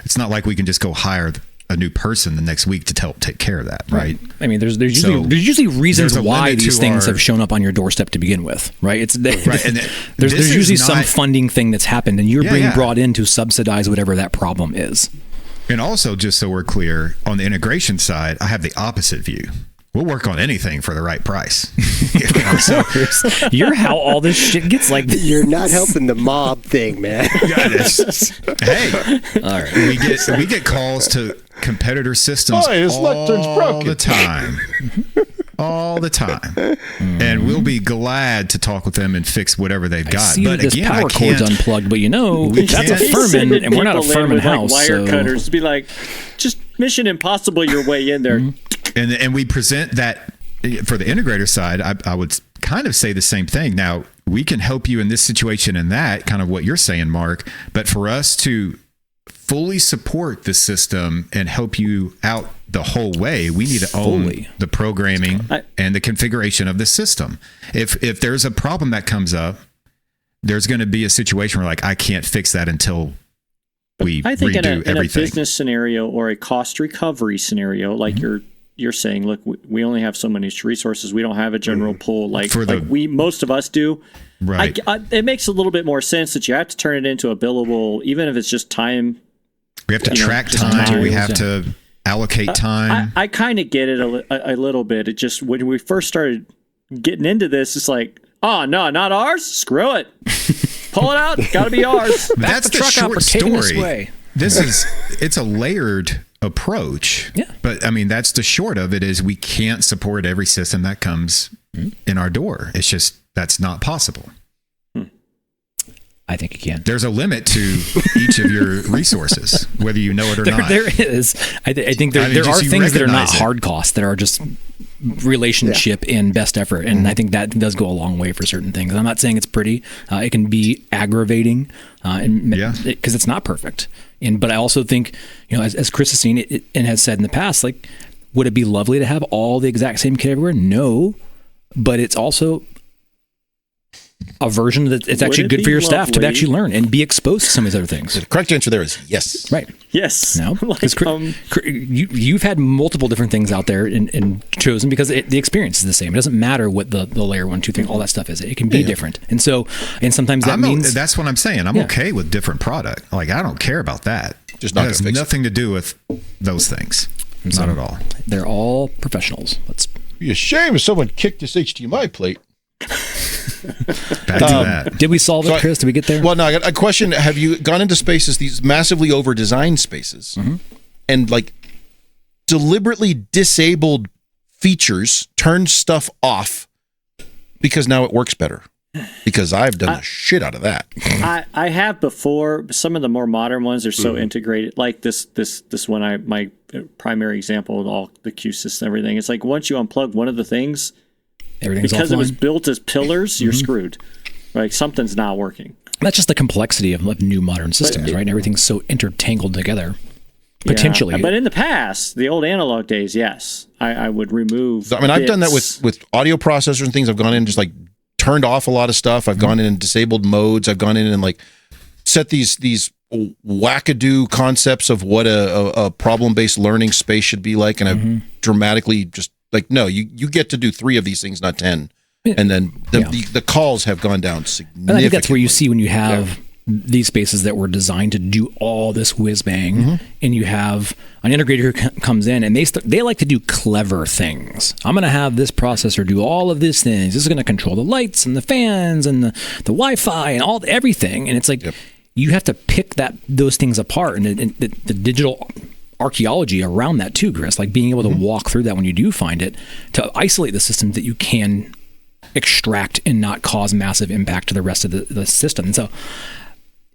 Speaker 5: it's not like we can just go hire a new person the next week to help take care of that, right?
Speaker 2: I mean, there's usually reasons why these things have shown up on your doorstep to begin with, right? And there's usually some funding thing that's happened, and you're being brought in to subsidize whatever that problem is.
Speaker 5: And also, just so we're clear, on the integration side, I have the opposite view. We'll work on anything for the right price.
Speaker 2: You're how all this shit gets like.
Speaker 4: You're not helping the mob thing, man.
Speaker 5: Hey, all right. We get calls to competitor systems all the time. All the time. And we'll be glad to talk with them and fix whatever they've got.
Speaker 2: But this again, power cord's unplugged, but that's a Furman, and we're not a Furman house.
Speaker 3: Like wire cutters to be like, just Mission Impossible your way in there.
Speaker 5: And we present that for the integrator side. I would kind of say the same thing. Now, we can help you in this situation and that, kind of what you're saying, Mark. But for us to fully support the system and help you out the whole way, we need to own the programming and the configuration of the system. If there's a problem that comes up, there's going to be a situation where I can't fix that until we redo everything.
Speaker 3: In a business scenario or a cost recovery scenario, like you're saying, look, we only have so many resources. We don't have a general pool like most of us do.
Speaker 5: Right.
Speaker 3: It makes a little bit more sense that you have to turn it into a billable, even if it's just time.
Speaker 5: We have to track time. We have to allocate time.
Speaker 3: I kind of get it a little bit. It just, when we first started getting into this, it's like, oh, no, not ours? Screw it. Pull it out. Got to be ours.
Speaker 5: That's the short story. It's a layered approach.
Speaker 2: Yeah.
Speaker 5: But I mean, that's the short of it is we can't support every system that comes in our door. It's just, that's not possible.
Speaker 2: I think you can.
Speaker 5: There's a limit to each of your resources, whether you know it or not.
Speaker 2: There is. I think there are things that are not hard costs, that are just relationship and best effort. And I think that does go a long way for certain things. I'm not saying it's pretty. It can be aggravating because it's not perfect. But I also think, as Chris has seen it and has said in the past, like, would it be lovely to have all the exact same kit everywhere? No. But it's also a version that it's actually good for your staff to actually learn and be exposed to some of these other things.
Speaker 1: The correct answer there is yes.
Speaker 2: Right.
Speaker 3: Yes.
Speaker 2: No. You've had multiple different things out there and chosen because the experience is the same. It doesn't matter what the layer 1, 2, 3, all that stuff is. It can be different. And so, and sometimes that means
Speaker 5: that's what I'm saying. I'm okay with different product. Like, I don't care about that.
Speaker 1: Just not
Speaker 5: has nothing to do with those things. Not at all.
Speaker 2: They're all professionals.
Speaker 1: Be a shame if someone kicked this HDMI plate.
Speaker 5: Back to that.
Speaker 2: Did we solve it, Chris? Did we get there?
Speaker 1: Well, no, I got a question. Have you gone into spaces, these massively over-designed spaces, and deliberately disabled features, turned stuff off because now it works better? Because I've done the shit out of that.
Speaker 3: I have before. Some of the more modern ones are so integrated. Like this one, my primary example of all the Q system, everything. It's like once you unplug one of the things,
Speaker 2: everything's
Speaker 3: because
Speaker 2: offline.
Speaker 3: It was built as pillars, you're screwed. Like something's not working.
Speaker 2: That's just the complexity of new modern systems, right? And everything's so intertangled together. Potentially.
Speaker 3: Yeah. But in the past, the old analog days, yes, I would remove.
Speaker 1: I mean, I've done that with audio processors and things. I've gone in and just like turned off a lot of stuff. I've gone in and disabled modes. I've gone in and like set these wackadoo concepts of what a problem-based learning space should be like. And I've dramatically just like, no, you get to do 3 of these things, not 10. And then the calls have gone down significantly.
Speaker 2: And I think that's where you see when you have these spaces that were designed to do all this whiz bang, and you have an integrator who comes in and they like to do clever things. I'm going to have this processor do all of these things. This is going to control the lights and the fans and the Wi-Fi and everything. And it's like you have to pick those things apart, and the digital archaeology around that too, Chris. Like being able to walk through that when you do find it, to isolate the systems that you can extract and not cause massive impact to the rest of the system. And so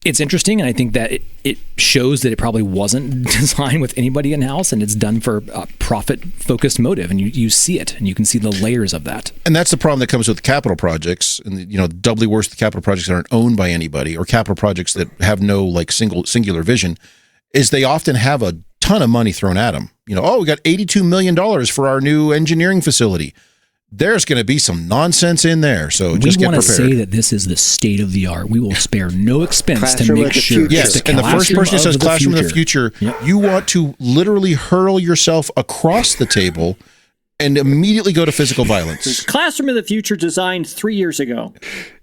Speaker 2: it's interesting, and I think that it shows that it probably wasn't designed with anybody in-house, and it's done for a profit-focused motive, and you see it, and you can see the layers of that.
Speaker 1: And that's the problem that comes with capital projects, and doubly worse, the capital projects that aren't owned by anybody, or capital projects that have no like singular vision, is they often have a ton of money thrown at them. We got $82 million for our new engineering facility. There's going to be some nonsense in there, so just get prepared. We want to
Speaker 2: say that this is the state of the art. We will spare no expense to make sure.
Speaker 1: Yes, and the first person who says classroom of the future, you want to literally hurl yourself across the table and immediately go to physical violence.
Speaker 3: Classroom of the future designed 3 years ago.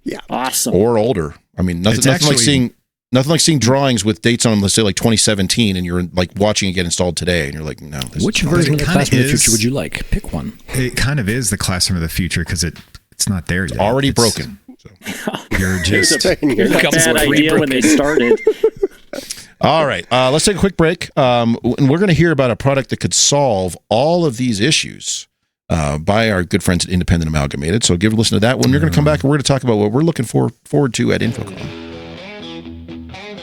Speaker 4: Yeah,
Speaker 3: awesome.
Speaker 1: Or older. I mean, nothing like seeing drawings with dates on them, let's say like 2017, and you're like watching it get installed today, and you're like, no.
Speaker 2: Which version of the Classroom of the Future would you like? Pick one.
Speaker 5: It kind of is the Classroom of the Future because it's not there yet.
Speaker 1: It's already broken. So.
Speaker 5: You're just...
Speaker 3: Here's a bad idea when they started.
Speaker 1: All right, let's take a quick break, and we're going to hear about a product that could solve all of these issues by our good friends at Independent Amalgamated. So give a listen to that one. We're going to come back, and we're going to talk about what we're looking forward to at InfoComm.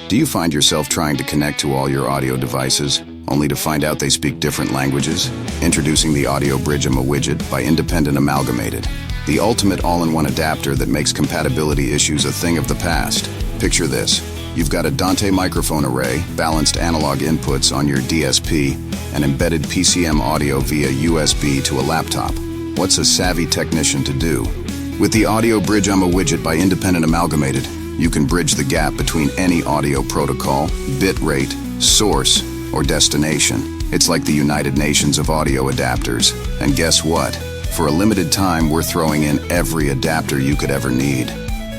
Speaker 6: Do you find yourself trying to connect to all your audio devices, only to find out they speak different languages? Introducing the Audio Bridge widget by Independent Amalgamated, the ultimate all-in-one adapter that makes compatibility issues a thing of the past. Picture this. You've got a Dante microphone array, balanced analog inputs on your DSP, and embedded PCM audio via USB to a laptop. What's a savvy technician to do? With the Audio Bridge widget by Independent Amalgamated, you can bridge the gap between any audio protocol, bit rate, source, or destination. It's like the United Nations of audio adapters. And guess what? For a limited time, we're throwing in every adapter you could ever need.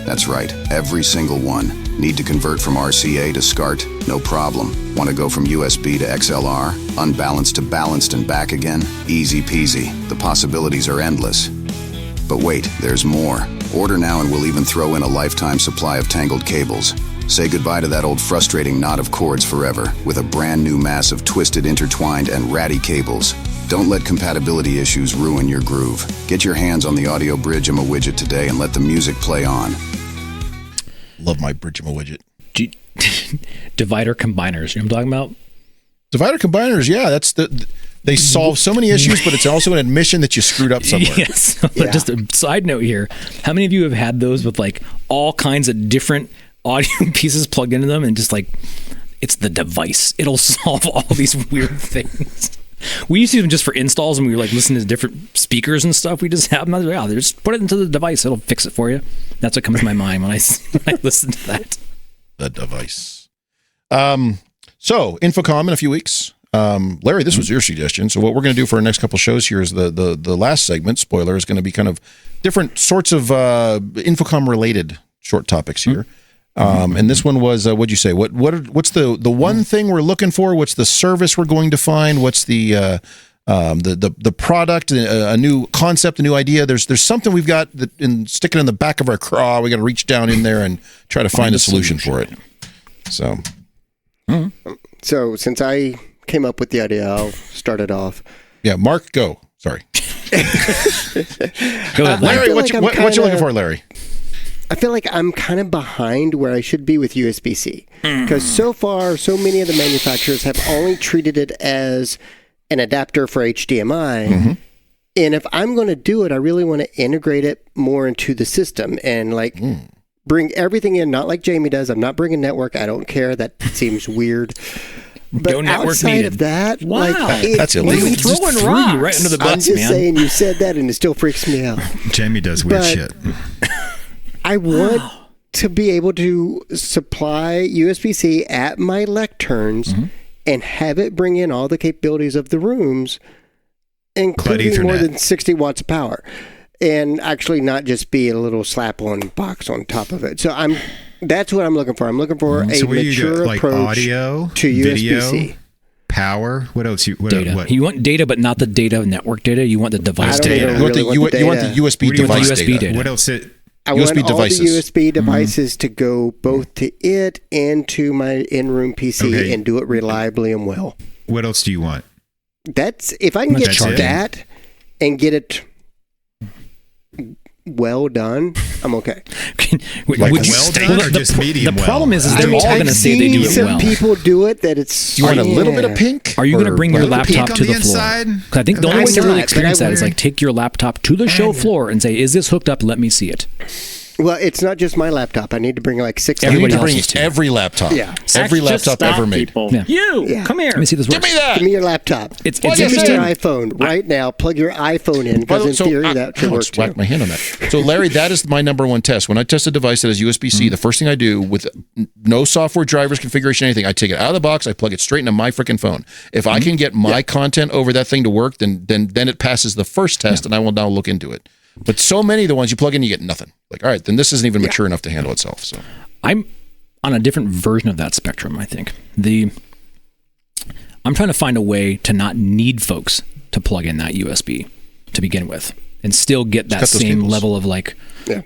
Speaker 6: That's right, every single one. Need to convert from RCA to SCART? No problem. Want to go from USB to XLR? Unbalanced to balanced and back again? Easy peasy. The possibilities are endless. But wait, there's more. Order now and we'll even throw in a lifetime supply of tangled cables. Say goodbye to that old frustrating knot of cords forever with a brand new mass of twisted, intertwined, and ratty cables. Don't let compatibility issues ruin your groove. Get your hands on the Audio Bridge widget today and let the music play on.
Speaker 1: Love my Bridge widget.
Speaker 2: Divider combiners, you know what I'm talking about?
Speaker 1: Divider combiners, yeah, that's they solve so many issues, but it's also an admission that you screwed up somewhere.
Speaker 2: Yes. Yeah. Just a side note here. How many of you have had those with like all kinds of different audio pieces plugged into them and just like, it's the device. It'll solve all these weird things. We used to use them just for installs and we were like listening to different speakers and stuff. We just have them. Like, just put it into the device. It'll fix it for you. That's what comes to my mind when I listen to that.
Speaker 1: The device. So InfoComm in a few weeks. Larry, this was your suggestion. So what we're going to do for our next couple shows here is the last segment, spoiler, is going to be kind of different sorts of InfoComm related short topics here. And this one was, what'd you say? What's the one thing we're looking for? What's the service we're going to find? What's the product, a new concept, a new idea? There's something we've got sticking in the back of our craw. We got to reach down in there and try to find a solution for it. So,
Speaker 4: So since I came up with the idea, I'll start it off.
Speaker 1: Yeah, Mark, go. Sorry.
Speaker 2: Go ahead,
Speaker 1: Larry. What you looking for, Larry?
Speaker 4: I feel like I'm kind of behind where I should be with USB-C. Because so far, so many of the manufacturers have only treated it as an adapter for HDMI. And if I'm going to do it, I really want to integrate it more into the system and like bring everything in, not like Jamie does. I'm not bringing network. I don't care. That seems weird. But
Speaker 2: No network
Speaker 4: outside
Speaker 2: needed.
Speaker 4: of that,
Speaker 2: Wow.
Speaker 1: That's illegal.
Speaker 2: He just
Speaker 3: Throwing
Speaker 2: threw you
Speaker 3: rocks.
Speaker 2: right under the
Speaker 4: I'm
Speaker 2: bus,
Speaker 4: just
Speaker 2: man.
Speaker 4: saying you said that and it still freaks me out.
Speaker 5: Jamie does weird
Speaker 4: But-
Speaker 5: shit.
Speaker 4: I want to be able to supply USB-C at my lecterns and have it bring in all the capabilities of the rooms, including more
Speaker 5: Ethernet.
Speaker 4: than 60 watts of power. And actually not just be a little slap-on box on top of it. So that's what I'm looking for. I'm looking for a
Speaker 5: So what do you
Speaker 4: mature
Speaker 5: do? Like
Speaker 4: approach
Speaker 5: audio,
Speaker 4: to
Speaker 5: video,
Speaker 4: USB-C.
Speaker 5: power. What else?
Speaker 2: Data.
Speaker 5: What?
Speaker 2: You want data, but not the data network data. You want the device
Speaker 4: I don't
Speaker 2: data.
Speaker 4: even
Speaker 1: You want the,
Speaker 4: really
Speaker 1: you
Speaker 4: want
Speaker 1: want,
Speaker 4: the
Speaker 1: you want the
Speaker 4: data.
Speaker 1: USB
Speaker 5: What do you want
Speaker 1: device
Speaker 2: USB
Speaker 1: data.
Speaker 2: data?
Speaker 5: What else?
Speaker 4: I
Speaker 1: USB
Speaker 4: want all
Speaker 1: devices.
Speaker 4: the USB devices to go both to it and to my in-room PC
Speaker 5: Okay.
Speaker 4: and do it reliably and well.
Speaker 5: What else do you want?
Speaker 4: That's if I can get
Speaker 5: That's it.
Speaker 4: that and get it well done, I'm okay.
Speaker 2: Would
Speaker 5: Like
Speaker 2: you-
Speaker 5: well done or just medium
Speaker 2: The
Speaker 5: well?
Speaker 2: problem is
Speaker 4: I
Speaker 2: they're
Speaker 4: mean,
Speaker 2: all going to
Speaker 4: I've
Speaker 2: say they do
Speaker 4: seen
Speaker 2: it
Speaker 4: some
Speaker 2: well.
Speaker 4: people do it that it's.
Speaker 1: You want a little bit of
Speaker 4: Yeah.
Speaker 1: pink?
Speaker 2: Are you going to
Speaker 1: Or
Speaker 2: bring your
Speaker 1: a little
Speaker 5: pink
Speaker 2: laptop
Speaker 5: on
Speaker 2: to
Speaker 5: the
Speaker 2: the floor?
Speaker 5: inside?
Speaker 2: 'Cause I think the only
Speaker 4: I'm
Speaker 2: way to really
Speaker 4: not, but
Speaker 2: experience
Speaker 4: I
Speaker 2: that is
Speaker 4: would.
Speaker 2: like take your laptop to the show floor and say, "Is this hooked up? Let me see it."
Speaker 4: Well, it's not just my laptop. I need to bring like 6.
Speaker 1: You need
Speaker 2: Everybody
Speaker 1: to bring
Speaker 2: else's too.
Speaker 1: every laptop.
Speaker 4: Yeah.
Speaker 1: Every
Speaker 3: Just
Speaker 1: laptop
Speaker 3: stop
Speaker 1: ever made.
Speaker 3: people.
Speaker 2: Yeah.
Speaker 3: You,
Speaker 4: Yeah.
Speaker 3: come here.
Speaker 2: Let me see this
Speaker 1: Give
Speaker 2: works.
Speaker 1: me that.
Speaker 4: Give me your laptop.
Speaker 2: It's
Speaker 4: Give me
Speaker 2: interesting.
Speaker 4: your iPhone right now. Plug your iPhone in because in theory that should
Speaker 1: I
Speaker 4: work
Speaker 1: just whacked
Speaker 4: too.
Speaker 1: my hand on that. So, Larry, that is my number one test. When I test a device that has USB-C, the first thing I do with no software drivers, configuration, anything, I take it out of the box, I plug it straight into my freaking phone. If I can get my content over that thing to work, then it passes the first test, and I will now look into it. But so many of the ones you plug in, you get nothing. Like, all right, then this isn't even mature enough to handle itself. So.
Speaker 2: I'm on a different version of that spectrum, I think. I'm trying to find a way to not need folks to plug in that USB to begin with and still get that
Speaker 1: cut those
Speaker 2: same
Speaker 1: cables.
Speaker 2: level of like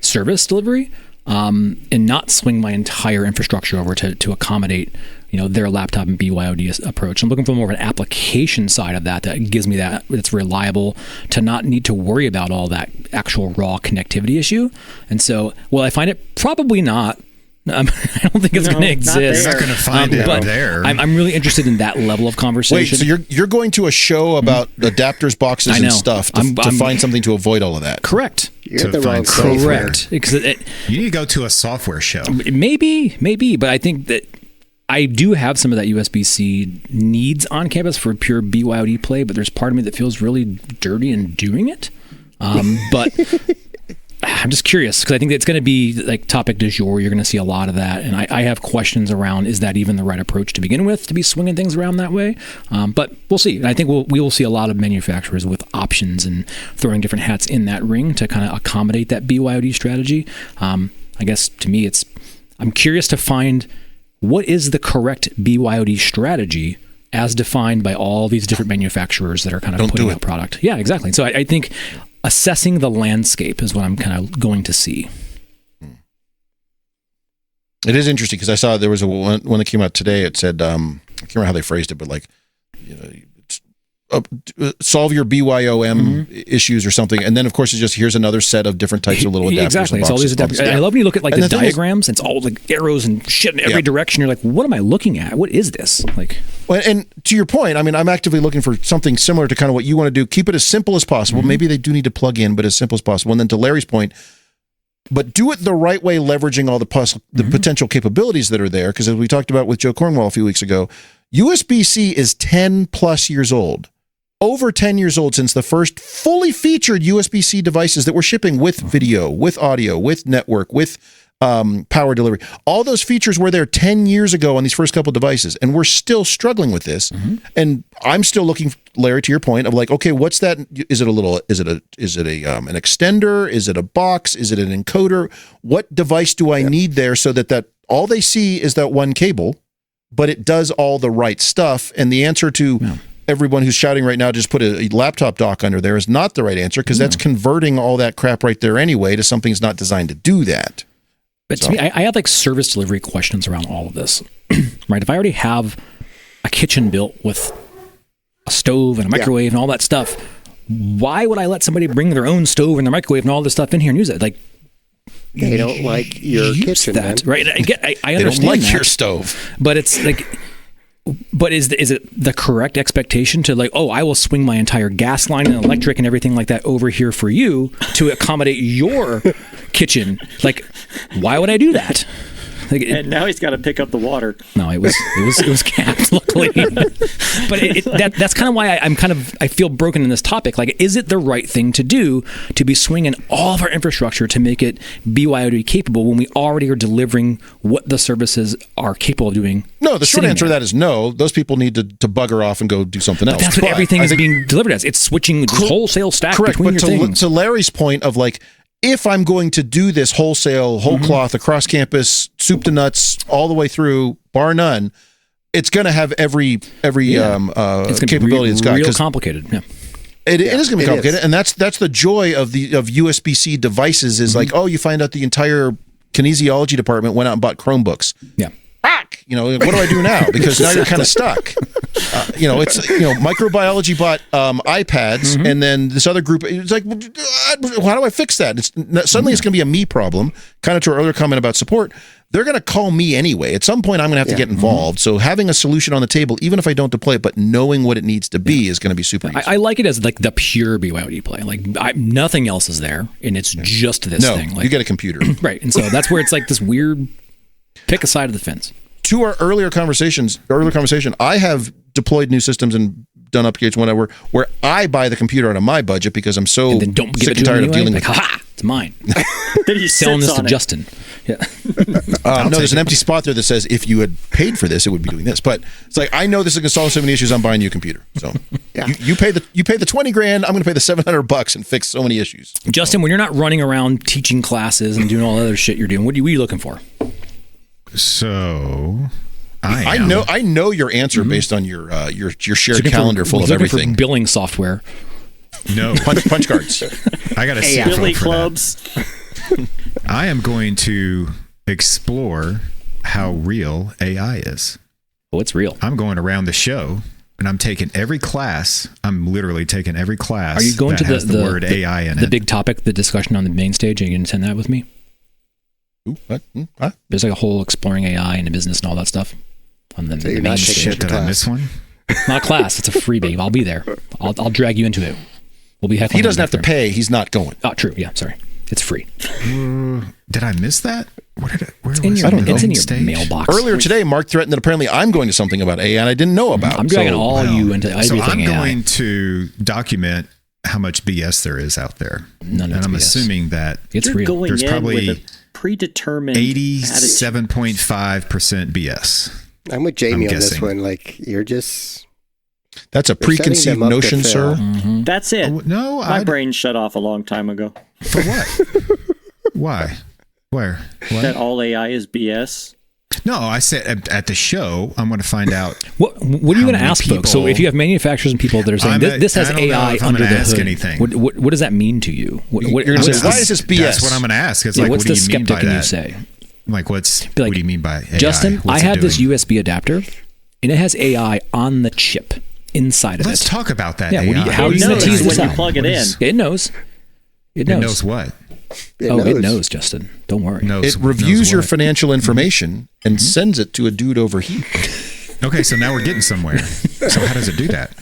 Speaker 2: service delivery and not swing my entire infrastructure over to accommodate their laptop and BYOD approach. I'm looking for more of an application side of that gives me that's reliable to not need to worry about all that actual raw connectivity issue. And so, will I find it? Probably not. I don't think it's
Speaker 3: No,
Speaker 2: going to
Speaker 3: not
Speaker 2: exist.
Speaker 3: there.
Speaker 5: You're not going to find it
Speaker 2: but
Speaker 5: there.
Speaker 2: I'm really interested in that level of
Speaker 1: Wait,
Speaker 2: conversation.
Speaker 1: so you're going to a show about adapters, boxes,
Speaker 2: I know.
Speaker 1: and stuff to
Speaker 2: I'm-
Speaker 1: find something to avoid all of that?
Speaker 2: Correct.
Speaker 4: You're
Speaker 5: To
Speaker 4: at the wrong
Speaker 5: find
Speaker 4: place.
Speaker 2: Correct. Because
Speaker 5: You need to go to a software show.
Speaker 2: maybe, but I think that I do have some of that USB-C needs on campus for pure BYOD play, but there's part of me that feels really dirty in doing it. But I'm just curious because I think it's going to be like topic du jour. You're going to see a lot of that, and I have questions around: is that even the right approach to begin with to be swinging things around that way? But we'll see. And I think we will see a lot of manufacturers with options and throwing different hats in that ring to kind of accommodate that BYOD strategy. I guess to me, I'm curious to find what is the correct BYOD strategy as defined by all these different manufacturers that are kind of putting out product. Yeah, exactly. So I think assessing the landscape is what I'm kind of going to see.
Speaker 1: It is interesting because I saw there was one that came out today. It said, I can't remember how they phrased it, but like, solve your BYOM issues or something. And then, of course, it's just here's another set of different types of little adapters.
Speaker 2: Exactly.
Speaker 1: and
Speaker 2: It's all these
Speaker 1: boxes.
Speaker 2: adapters. I love when you look at like
Speaker 1: And
Speaker 2: the
Speaker 1: the thing is-
Speaker 2: diagrams. It's all like arrows and shit in every direction. You're like, what am I looking at? What is this? Like,
Speaker 1: Well, and to your point, I mean, I'm actively looking for something similar to kind of what you want to do. Keep it as simple as possible. Maybe they do need to plug in, but as simple as possible. And then to Larry's point, but do it the right way, leveraging all the potential capabilities that are there. Because as we talked about with Joe Cornwall a few weeks ago, USB-C is 10 plus years old. Over 10 years old since the first fully featured USB-C devices that were shipping with video, with audio, with network, with power delivery. All those features were there 10 years ago on these first couple devices, and we're still struggling with this. And I'm still looking, Larry, to your point of like, okay, what's that? Is it an extender? Is it a box? Is it an encoder? What device do I need there so that all they see is that one cable, but it does all the right stuff? And the answer to everyone who's shouting right now, just put a laptop dock under there is not the right answer because that's converting all that crap right there anyway to something that's not designed to do that.
Speaker 2: but to me, I have like service delivery questions around all of this, right? If I already have a kitchen built with a stove and a microwave and all that stuff, why would I let somebody bring their own stove and their microwave and all this stuff in here and use it? Like,
Speaker 4: They don't like your
Speaker 2: use
Speaker 4: kitchen,
Speaker 2: that,
Speaker 4: man.
Speaker 2: right? I
Speaker 1: They
Speaker 2: understand
Speaker 1: don't like
Speaker 2: that,
Speaker 1: your stove.
Speaker 2: but it's like But is it the correct expectation to like, oh, I will swing my entire gas line and electric and everything like that over here for you to accommodate your kitchen? Like, why would I do that? Like,
Speaker 3: and now he's got to pick up the water.
Speaker 2: No, it was capped, luckily. But that's kind of why I feel broken in this topic. Like, is it the right thing to do to be swinging all of our infrastructure to make it BYOD capable when we already are delivering what the services are capable of doing?
Speaker 1: No, the short answer to that is no. Those people need to bugger off and go do something else.
Speaker 2: That's what everything is being delivered as. It's switching the wholesale stack between your things.
Speaker 1: To Larry's point of like, if I'm going to do this wholesale, whole cloth, across campus, soup to nuts, all the way through, bar none, it's going to have every capability it's got.
Speaker 2: Real complicated. Yeah.
Speaker 1: It is going to be complicated, and that's the joy of USB-C devices is like, oh, you find out the entire kinesiology department went out and bought Chromebooks.
Speaker 2: Yeah.
Speaker 1: What do I do now? Because now you're kind of stuck. Microbiology bought iPads, and then this other group. It's like, how do I fix that? Suddenly it's going to be a me problem. Kind of to our earlier comment about support, they're going to call me anyway. At some point, I'm going to have to get involved. So having a solution on the table, even if I don't deploy it, but knowing what it needs to be is going to be super useful.
Speaker 2: I like it as like the pure BYOD play. Like nothing else is there, and it's just this thing. Like,
Speaker 1: you get a computer,
Speaker 2: right? And so that's where it's like this weird pick a side of the fence.
Speaker 1: To our earlier conversation, I have deployed new systems and done upgrades, whatever, where I buy the computer out of my budget because I'm so
Speaker 2: sick and tired of dealing with it. Ha! It's mine.
Speaker 3: Then he's
Speaker 2: selling this to Justin. Yeah.
Speaker 1: No, there's an empty spot there that says if you had paid for this, it would be doing this. But it's like, I know this is going to solve so many issues. I'm buying you a computer. So you pay the $20,000. I'm going to pay the $700 and fix so many issues.
Speaker 2: Justin, when you're not running around teaching classes and doing all the other shit you're doing, what are you looking for?
Speaker 5: So
Speaker 1: I know your answer based on your shared calendar full of everything.
Speaker 2: For billing software.
Speaker 5: No
Speaker 1: punch cards.
Speaker 5: I got to see
Speaker 3: Billy clubs.
Speaker 5: I am going to explore how real AI is.
Speaker 2: Oh, it's real.
Speaker 5: I'm going around the show and I'm taking every class. I'm literally taking every class.
Speaker 2: Are you going to the
Speaker 5: word AI in it?
Speaker 2: The big topic, the discussion on the main stage? Are you going to attend that with me?
Speaker 1: Ooh, what? Huh?
Speaker 2: There's like a whole exploring AI and business and all that stuff on the main stage.
Speaker 5: Shit, did I miss one?
Speaker 2: Not a class. It's a freebie. I'll be there. I'll drag you into it. We'll be heckling.
Speaker 1: He doesn't have to pay. He's not going.
Speaker 2: Oh, true. Yeah, sorry. It's free.
Speaker 5: Did I miss that?
Speaker 2: It's in your mailbox.
Speaker 1: Earlier today, Mark threatened that apparently I'm going to something about AI and I didn't know about.
Speaker 2: I'm dragging you into everything.
Speaker 5: So I'm
Speaker 2: AI.
Speaker 5: going to document how much BS there is out there.
Speaker 2: None of
Speaker 5: and I'm
Speaker 2: BS.
Speaker 5: Assuming that
Speaker 2: it's real.
Speaker 5: There's probably
Speaker 3: with a predetermined
Speaker 5: 87.5% BS.
Speaker 4: I'm with Jamie on this one. Like, you're just...
Speaker 1: That's a preconceived notion, sir.
Speaker 2: Mm-hmm.
Speaker 3: That's it.
Speaker 5: Oh, no,
Speaker 3: my brain shut off a long time ago.
Speaker 5: For what? Why? Where? What?
Speaker 3: That all AI is BS.
Speaker 5: No, I said at the show, I'm going to find out.
Speaker 2: What are you going to ask folks? So if you have manufacturers and people that are saying this has AI under the hood,
Speaker 5: anything.
Speaker 2: What does that mean to you?
Speaker 1: You're going to say, why is this BS?
Speaker 5: That's what I'm going to ask. It's like,
Speaker 2: what's
Speaker 5: what do
Speaker 2: the
Speaker 5: you mean by
Speaker 2: skeptic in you
Speaker 5: that?
Speaker 2: say?
Speaker 5: Like, what do you mean by AI?
Speaker 2: Justin,
Speaker 5: What's
Speaker 2: I have
Speaker 5: it
Speaker 2: this
Speaker 5: doing?
Speaker 2: USB adapter, and it has AI on the chip inside of it.
Speaker 5: Let's talk about that.
Speaker 2: Yeah,
Speaker 5: AI.
Speaker 2: how are you going to tease this
Speaker 3: when
Speaker 2: out?
Speaker 3: you plug it in?
Speaker 2: It knows. It knows.
Speaker 5: It knows what?
Speaker 2: It knows, Justin. Don't worry.
Speaker 1: It reviews your financial information and sends it to a dude over here.
Speaker 5: Okay, so now we're getting somewhere. So how does it do that?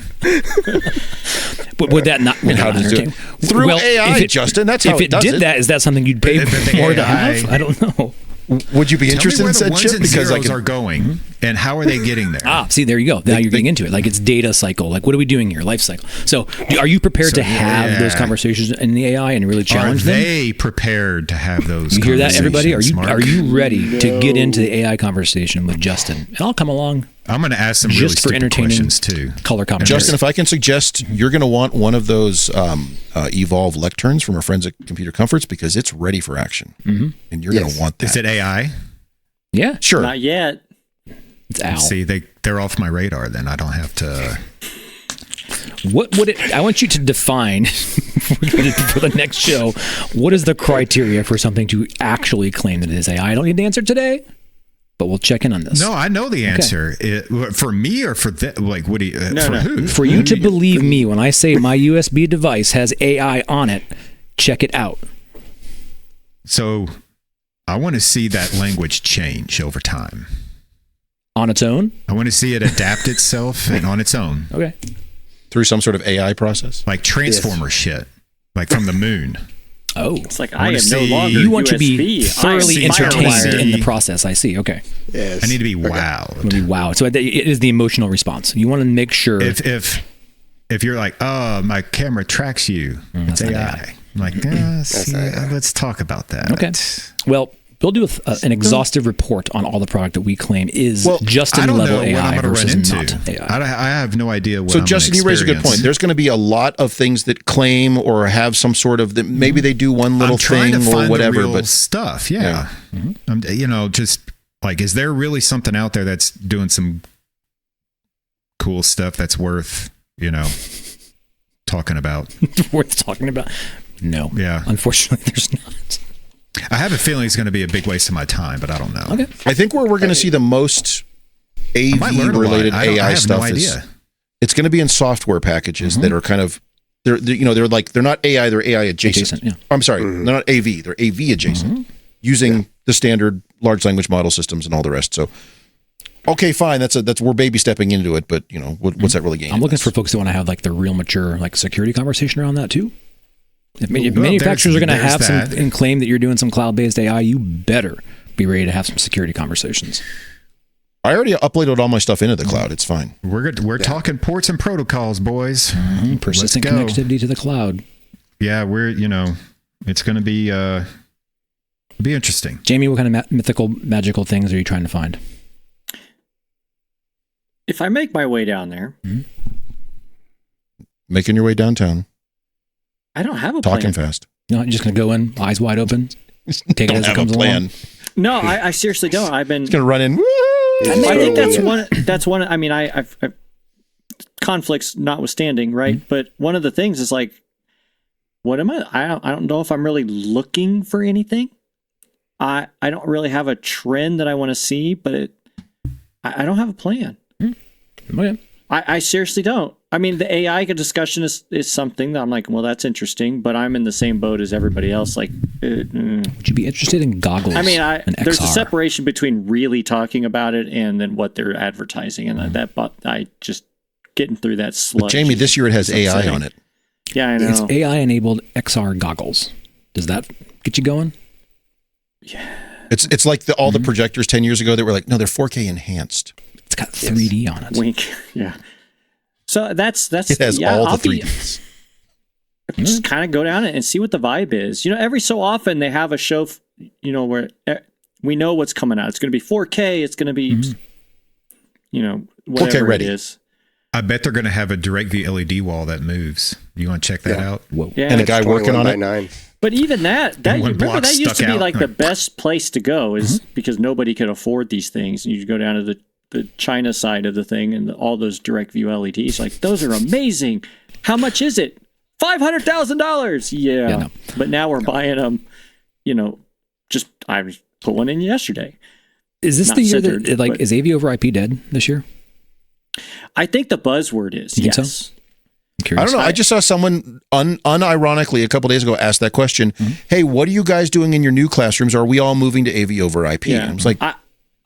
Speaker 2: But would that not?
Speaker 1: How does it do it? Through AI, Justin. That's how it does it.
Speaker 2: If it did that, is that something you'd pay more to have? I don't know.
Speaker 1: Would you be interested in said chip?
Speaker 5: Because are going, and how are they getting there?
Speaker 2: See, there you go. Now you're getting into it. Like, it's data cycle. Like, what are we doing here? Life cycle. So, are you prepared to have those conversations in the AI and really challenge them?
Speaker 5: Are they prepared to have those?
Speaker 2: You hear that, everybody? Are you ready
Speaker 3: No.
Speaker 2: to get into the AI conversation with Justin? And I'll come along.
Speaker 5: I'm going to ask some really stupid questions too.
Speaker 2: Color commentary.
Speaker 1: Justin, if I can suggest, you're going to want one of those Evolve lecterns from our friends at Computer Comforts because it's ready for action, and you're going to want that.
Speaker 5: Is it AI?
Speaker 2: Yeah,
Speaker 1: sure.
Speaker 3: Not yet.
Speaker 2: It's Al.
Speaker 5: See, they're off my radar. Then I don't have to.
Speaker 2: What would it? I want you to define for the next show. What is the criteria for something to actually claim that it is AI? I don't need the answer today, but we'll check in on this.
Speaker 5: No, I know the answer. For me or for like what do you? Who?
Speaker 2: For you to believe me when I say my USB device has AI on it, check it out.
Speaker 5: So, I want to see that language change over time.
Speaker 2: On its own?
Speaker 5: I want to see it adapt itself and on its own.
Speaker 2: Okay.
Speaker 1: Through some sort of AI process?
Speaker 5: Like Transformer shit. Like from the moon.
Speaker 2: Oh.
Speaker 3: It's like, I am no longer
Speaker 2: You want to be
Speaker 3: USB.
Speaker 2: thoroughly
Speaker 3: I'm
Speaker 2: entertained
Speaker 3: wired.
Speaker 2: in the process. I see. Okay.
Speaker 4: Yes.
Speaker 5: I need to be wowed.
Speaker 2: You want to be wowed. So it is the emotional response. You want to make sure.
Speaker 5: If you're like, oh, my camera tracks you, it's AI. I'm like, let's talk about that.
Speaker 2: Okay. Well, we'll do an exhaustive report on all the product that we claim is Justin level AI versus not AI.
Speaker 5: I have no idea what.
Speaker 1: So
Speaker 5: I'm
Speaker 1: Justin, you raise a good point. There's going to be a lot of things that claim or have some sort of that. Maybe they do one little thing or whatever,
Speaker 5: the real
Speaker 1: but
Speaker 5: stuff. Yeah. Just like, is there really something out there that's doing some cool stuff that's worth talking about?
Speaker 2: Worth talking about? No.
Speaker 5: Yeah.
Speaker 2: Unfortunately, there's not.
Speaker 5: I have a feeling it's going to be a big waste of my time, but I don't know.
Speaker 2: Okay.
Speaker 1: I think where we're going to see the most AV-related AI stuff is it's going to be in software packages that are kind of they're not AI, they're AI adjacent.
Speaker 2: Yeah.
Speaker 1: I'm sorry, they're not AV, they're AV adjacent, using the standard large language model systems and all the rest. So, okay, fine, that's we're baby stepping into it, but what's that really gaining?
Speaker 2: I'm looking for folks that want to have like the real mature like security conversation around that too. If manufacturers are going to have some and claim that you're doing some cloud-based AI, you better be ready to have some security conversations.
Speaker 1: I already uploaded all my stuff into the cloud. It's fine.
Speaker 5: We're talking ports and protocols, boys.
Speaker 2: Persistent connectivity to the cloud.
Speaker 5: Yeah, it's going to be interesting.
Speaker 2: Jamie, what kind of mythical, magical things are you trying to find?
Speaker 3: If I make my way down there,
Speaker 1: Making your way downtown.
Speaker 3: I don't have a
Speaker 1: Talking
Speaker 3: plan.
Speaker 1: fast.
Speaker 2: You're just going to go in, eyes wide open, take it as it comes along?
Speaker 3: No, I seriously don't. I've been...
Speaker 1: It's going to run in.
Speaker 3: I think that's one. I mean, I've conflicts notwithstanding, right? But one of the things is like, what am I? I don't know if I'm really looking for anything. I don't really have a trend that I want to see, but I don't have a plan.
Speaker 2: Okay.
Speaker 3: I seriously don't. I mean, the AI discussion is something that I'm like, well, that's interesting, but I'm in the same boat as everybody else. Like,
Speaker 2: would you be interested in goggles?
Speaker 3: I mean,
Speaker 2: and
Speaker 3: there's a
Speaker 2: XR?
Speaker 3: separation between really talking about it and then what they're advertising, and I just getting through that sludge.
Speaker 1: But Jamie, this year it has AI
Speaker 3: upsetting.
Speaker 1: on it.
Speaker 3: Yeah, I know.
Speaker 2: It's AI-enabled XR goggles. Does that get you going?
Speaker 3: Yeah.
Speaker 1: It's like all the projectors 10 years ago that were like, no, they're 4K enhanced.
Speaker 2: It's got 3D on it.
Speaker 3: Wink. Yeah. So that's
Speaker 1: it has all the 3Ds.
Speaker 3: Just kind of go down it and see what the vibe is. Every so often they have a show, where we know what's coming out. It's going to be 4K. It's going to be, whatever
Speaker 1: 4K ready.
Speaker 3: it is.
Speaker 5: I bet they're going to have a DirectV LED wall that moves. You want to check that out?
Speaker 2: Whoa.
Speaker 3: Yeah.
Speaker 1: And a guy working on it.
Speaker 4: 9.
Speaker 3: But even that remember that used to be
Speaker 5: out.
Speaker 3: like the best place to go is because nobody could afford these things. You go down to the China side of the thing and all those DirectView LEDs, like those are amazing. How much is it? $500,000. Yeah. No. But now we're buying them, I put one in yesterday.
Speaker 2: Is this
Speaker 3: Not
Speaker 2: the year
Speaker 3: centered,
Speaker 2: that is AV over IP dead this year?
Speaker 3: I think the buzzword is
Speaker 2: You think
Speaker 3: yes.
Speaker 2: so? I'm curious.
Speaker 1: I don't know. I just saw someone unironically a couple days ago ask that question. Hey, what are you guys doing in your new classrooms? Are we all moving to AV over IP?
Speaker 3: Yeah.
Speaker 1: I was like,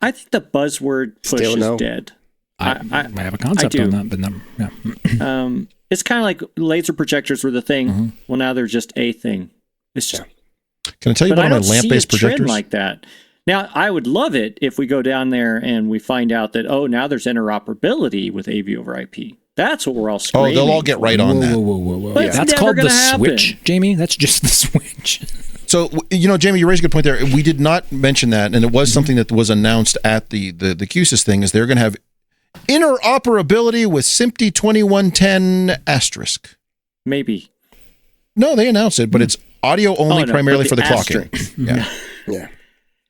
Speaker 3: I think the buzzword push is dead.
Speaker 2: I have a concept on that, but
Speaker 3: yeah. It's kind of like laser projectors were the thing. Well, now they're just a thing. It's just.
Speaker 1: Can I tell you about my lamp-based projectors?
Speaker 3: Trend like that. Now, I would love it if we go down there and we find out that now there's interoperability with AV over IP. That's what we're all screaming.
Speaker 1: Oh, they'll all get right on that.
Speaker 2: Whoa.
Speaker 3: But
Speaker 2: That's called the switch, Jamie. That's just the switch.
Speaker 1: So, Jamie, you raised a good point there. We did not mention that, and it was something that was announced at the QSYS thing, is they're going to have interoperability with SMPTE 2110 **.
Speaker 3: Maybe.
Speaker 1: No, they announced it, but it's audio only primarily for the clocking.
Speaker 4: Yeah.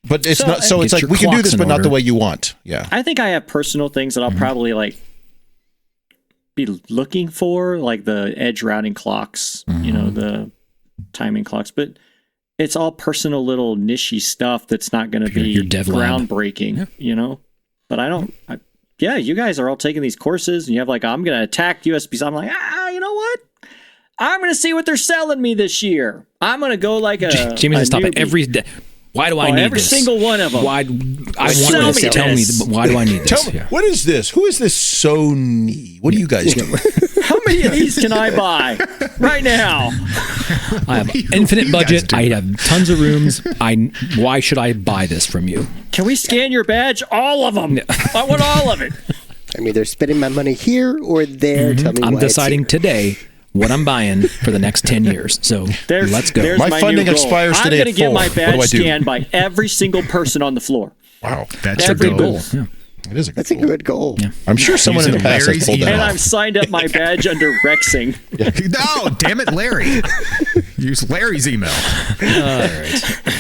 Speaker 1: But it's not. So it's like we can do this, but not the way you want. Yeah.
Speaker 3: I think I have personal things that I'll probably be looking for, like the edge routing clocks, the timing clocks, but it's all personal little niche-y stuff that's not going to be groundbreaking, But I don't. You guys are all taking these courses, and you have I'm going to attack USBs. I'm like, you know what? I'm going to see what they're selling me this year. I'm going to go like a.
Speaker 2: Jamie's stop it every day. Why do I need
Speaker 3: every
Speaker 2: this?
Speaker 3: single one of them.
Speaker 2: Why?
Speaker 3: Tell me
Speaker 2: tell me.
Speaker 3: this.
Speaker 2: Why do I need this?
Speaker 1: Tell me, what is this? Who is this Sony? What do you guys do?
Speaker 3: How many of these can I buy right now?
Speaker 2: I have infinite budget. I have tons of rooms. Why should I buy this from you?
Speaker 3: Can we scan your badge? All of them. I want all of it.
Speaker 4: I'm either spending my money here or there. Tell me
Speaker 2: I'm
Speaker 4: why
Speaker 2: deciding
Speaker 4: it's here.
Speaker 2: today what I'm buying for the next 10 years. So let's go.
Speaker 3: There's
Speaker 1: My
Speaker 3: my
Speaker 1: funding
Speaker 3: new goal.
Speaker 1: expires today
Speaker 3: I'm going
Speaker 1: at
Speaker 3: to get
Speaker 1: 4.
Speaker 3: my
Speaker 1: What do
Speaker 3: badge
Speaker 1: I do?
Speaker 3: scanned by every single person on the floor.
Speaker 1: Wow,
Speaker 5: That's your
Speaker 3: Every
Speaker 5: goal.
Speaker 2: Yeah.
Speaker 1: it is a good
Speaker 4: That's a
Speaker 1: goal.
Speaker 4: good goal.
Speaker 2: Yeah.
Speaker 1: I'm sure someone in the
Speaker 5: Using
Speaker 1: past has
Speaker 5: Larry's
Speaker 1: pulled that
Speaker 5: email.
Speaker 3: And
Speaker 1: off.
Speaker 3: I've signed up my badge under Rexing.
Speaker 5: No, damn it, Larry. Use Larry's email.
Speaker 2: All right.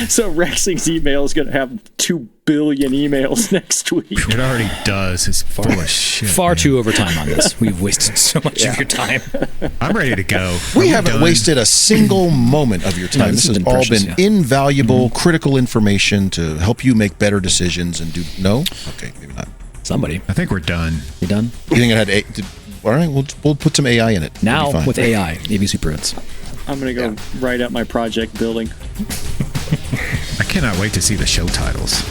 Speaker 3: So Rexing's email is going to have 2 billion emails next week.
Speaker 5: It already does. It's full of shit.
Speaker 2: Far
Speaker 5: man.
Speaker 2: too overtime on this. We've wasted so much of your time.
Speaker 5: I'm ready to go.
Speaker 1: We
Speaker 5: Are
Speaker 1: haven't
Speaker 5: done?
Speaker 1: wasted a single moment of your time.
Speaker 2: this
Speaker 1: This
Speaker 2: has
Speaker 1: has
Speaker 2: been
Speaker 1: all
Speaker 2: precious,
Speaker 1: been
Speaker 2: yeah.
Speaker 1: invaluable, critical information to help you make better decisions and do. No, okay, maybe not.
Speaker 2: Somebody.
Speaker 5: I think we're done.
Speaker 2: You done?
Speaker 1: You think it had? All right, we'll put some AI in it. It'll be
Speaker 2: Now
Speaker 1: fine.
Speaker 2: with AI, AV SuperFriends.
Speaker 3: I'm going to go write up my project building.
Speaker 5: I cannot wait to see the show titles.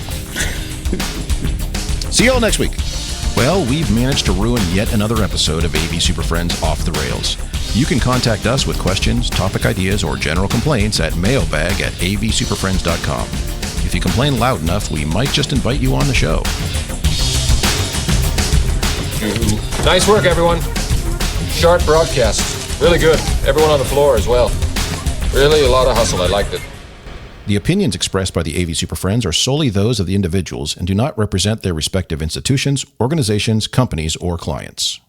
Speaker 1: See y'all next week. Well, we've managed to ruin yet another episode of AV SuperFriends Off the Rails. You can contact us with questions, topic ideas, or general complaints at mailbag@avsuperfriends.com. If you complain loud enough, we might just invite you on the show.
Speaker 7: Nice work, everyone. Sharp broadcast. Really good. Everyone on the floor as well. Really a lot of hustle. I liked it.
Speaker 1: The opinions expressed by the AV SuperFriends are solely those of the individuals and do not represent their respective institutions, organizations, companies, or clients.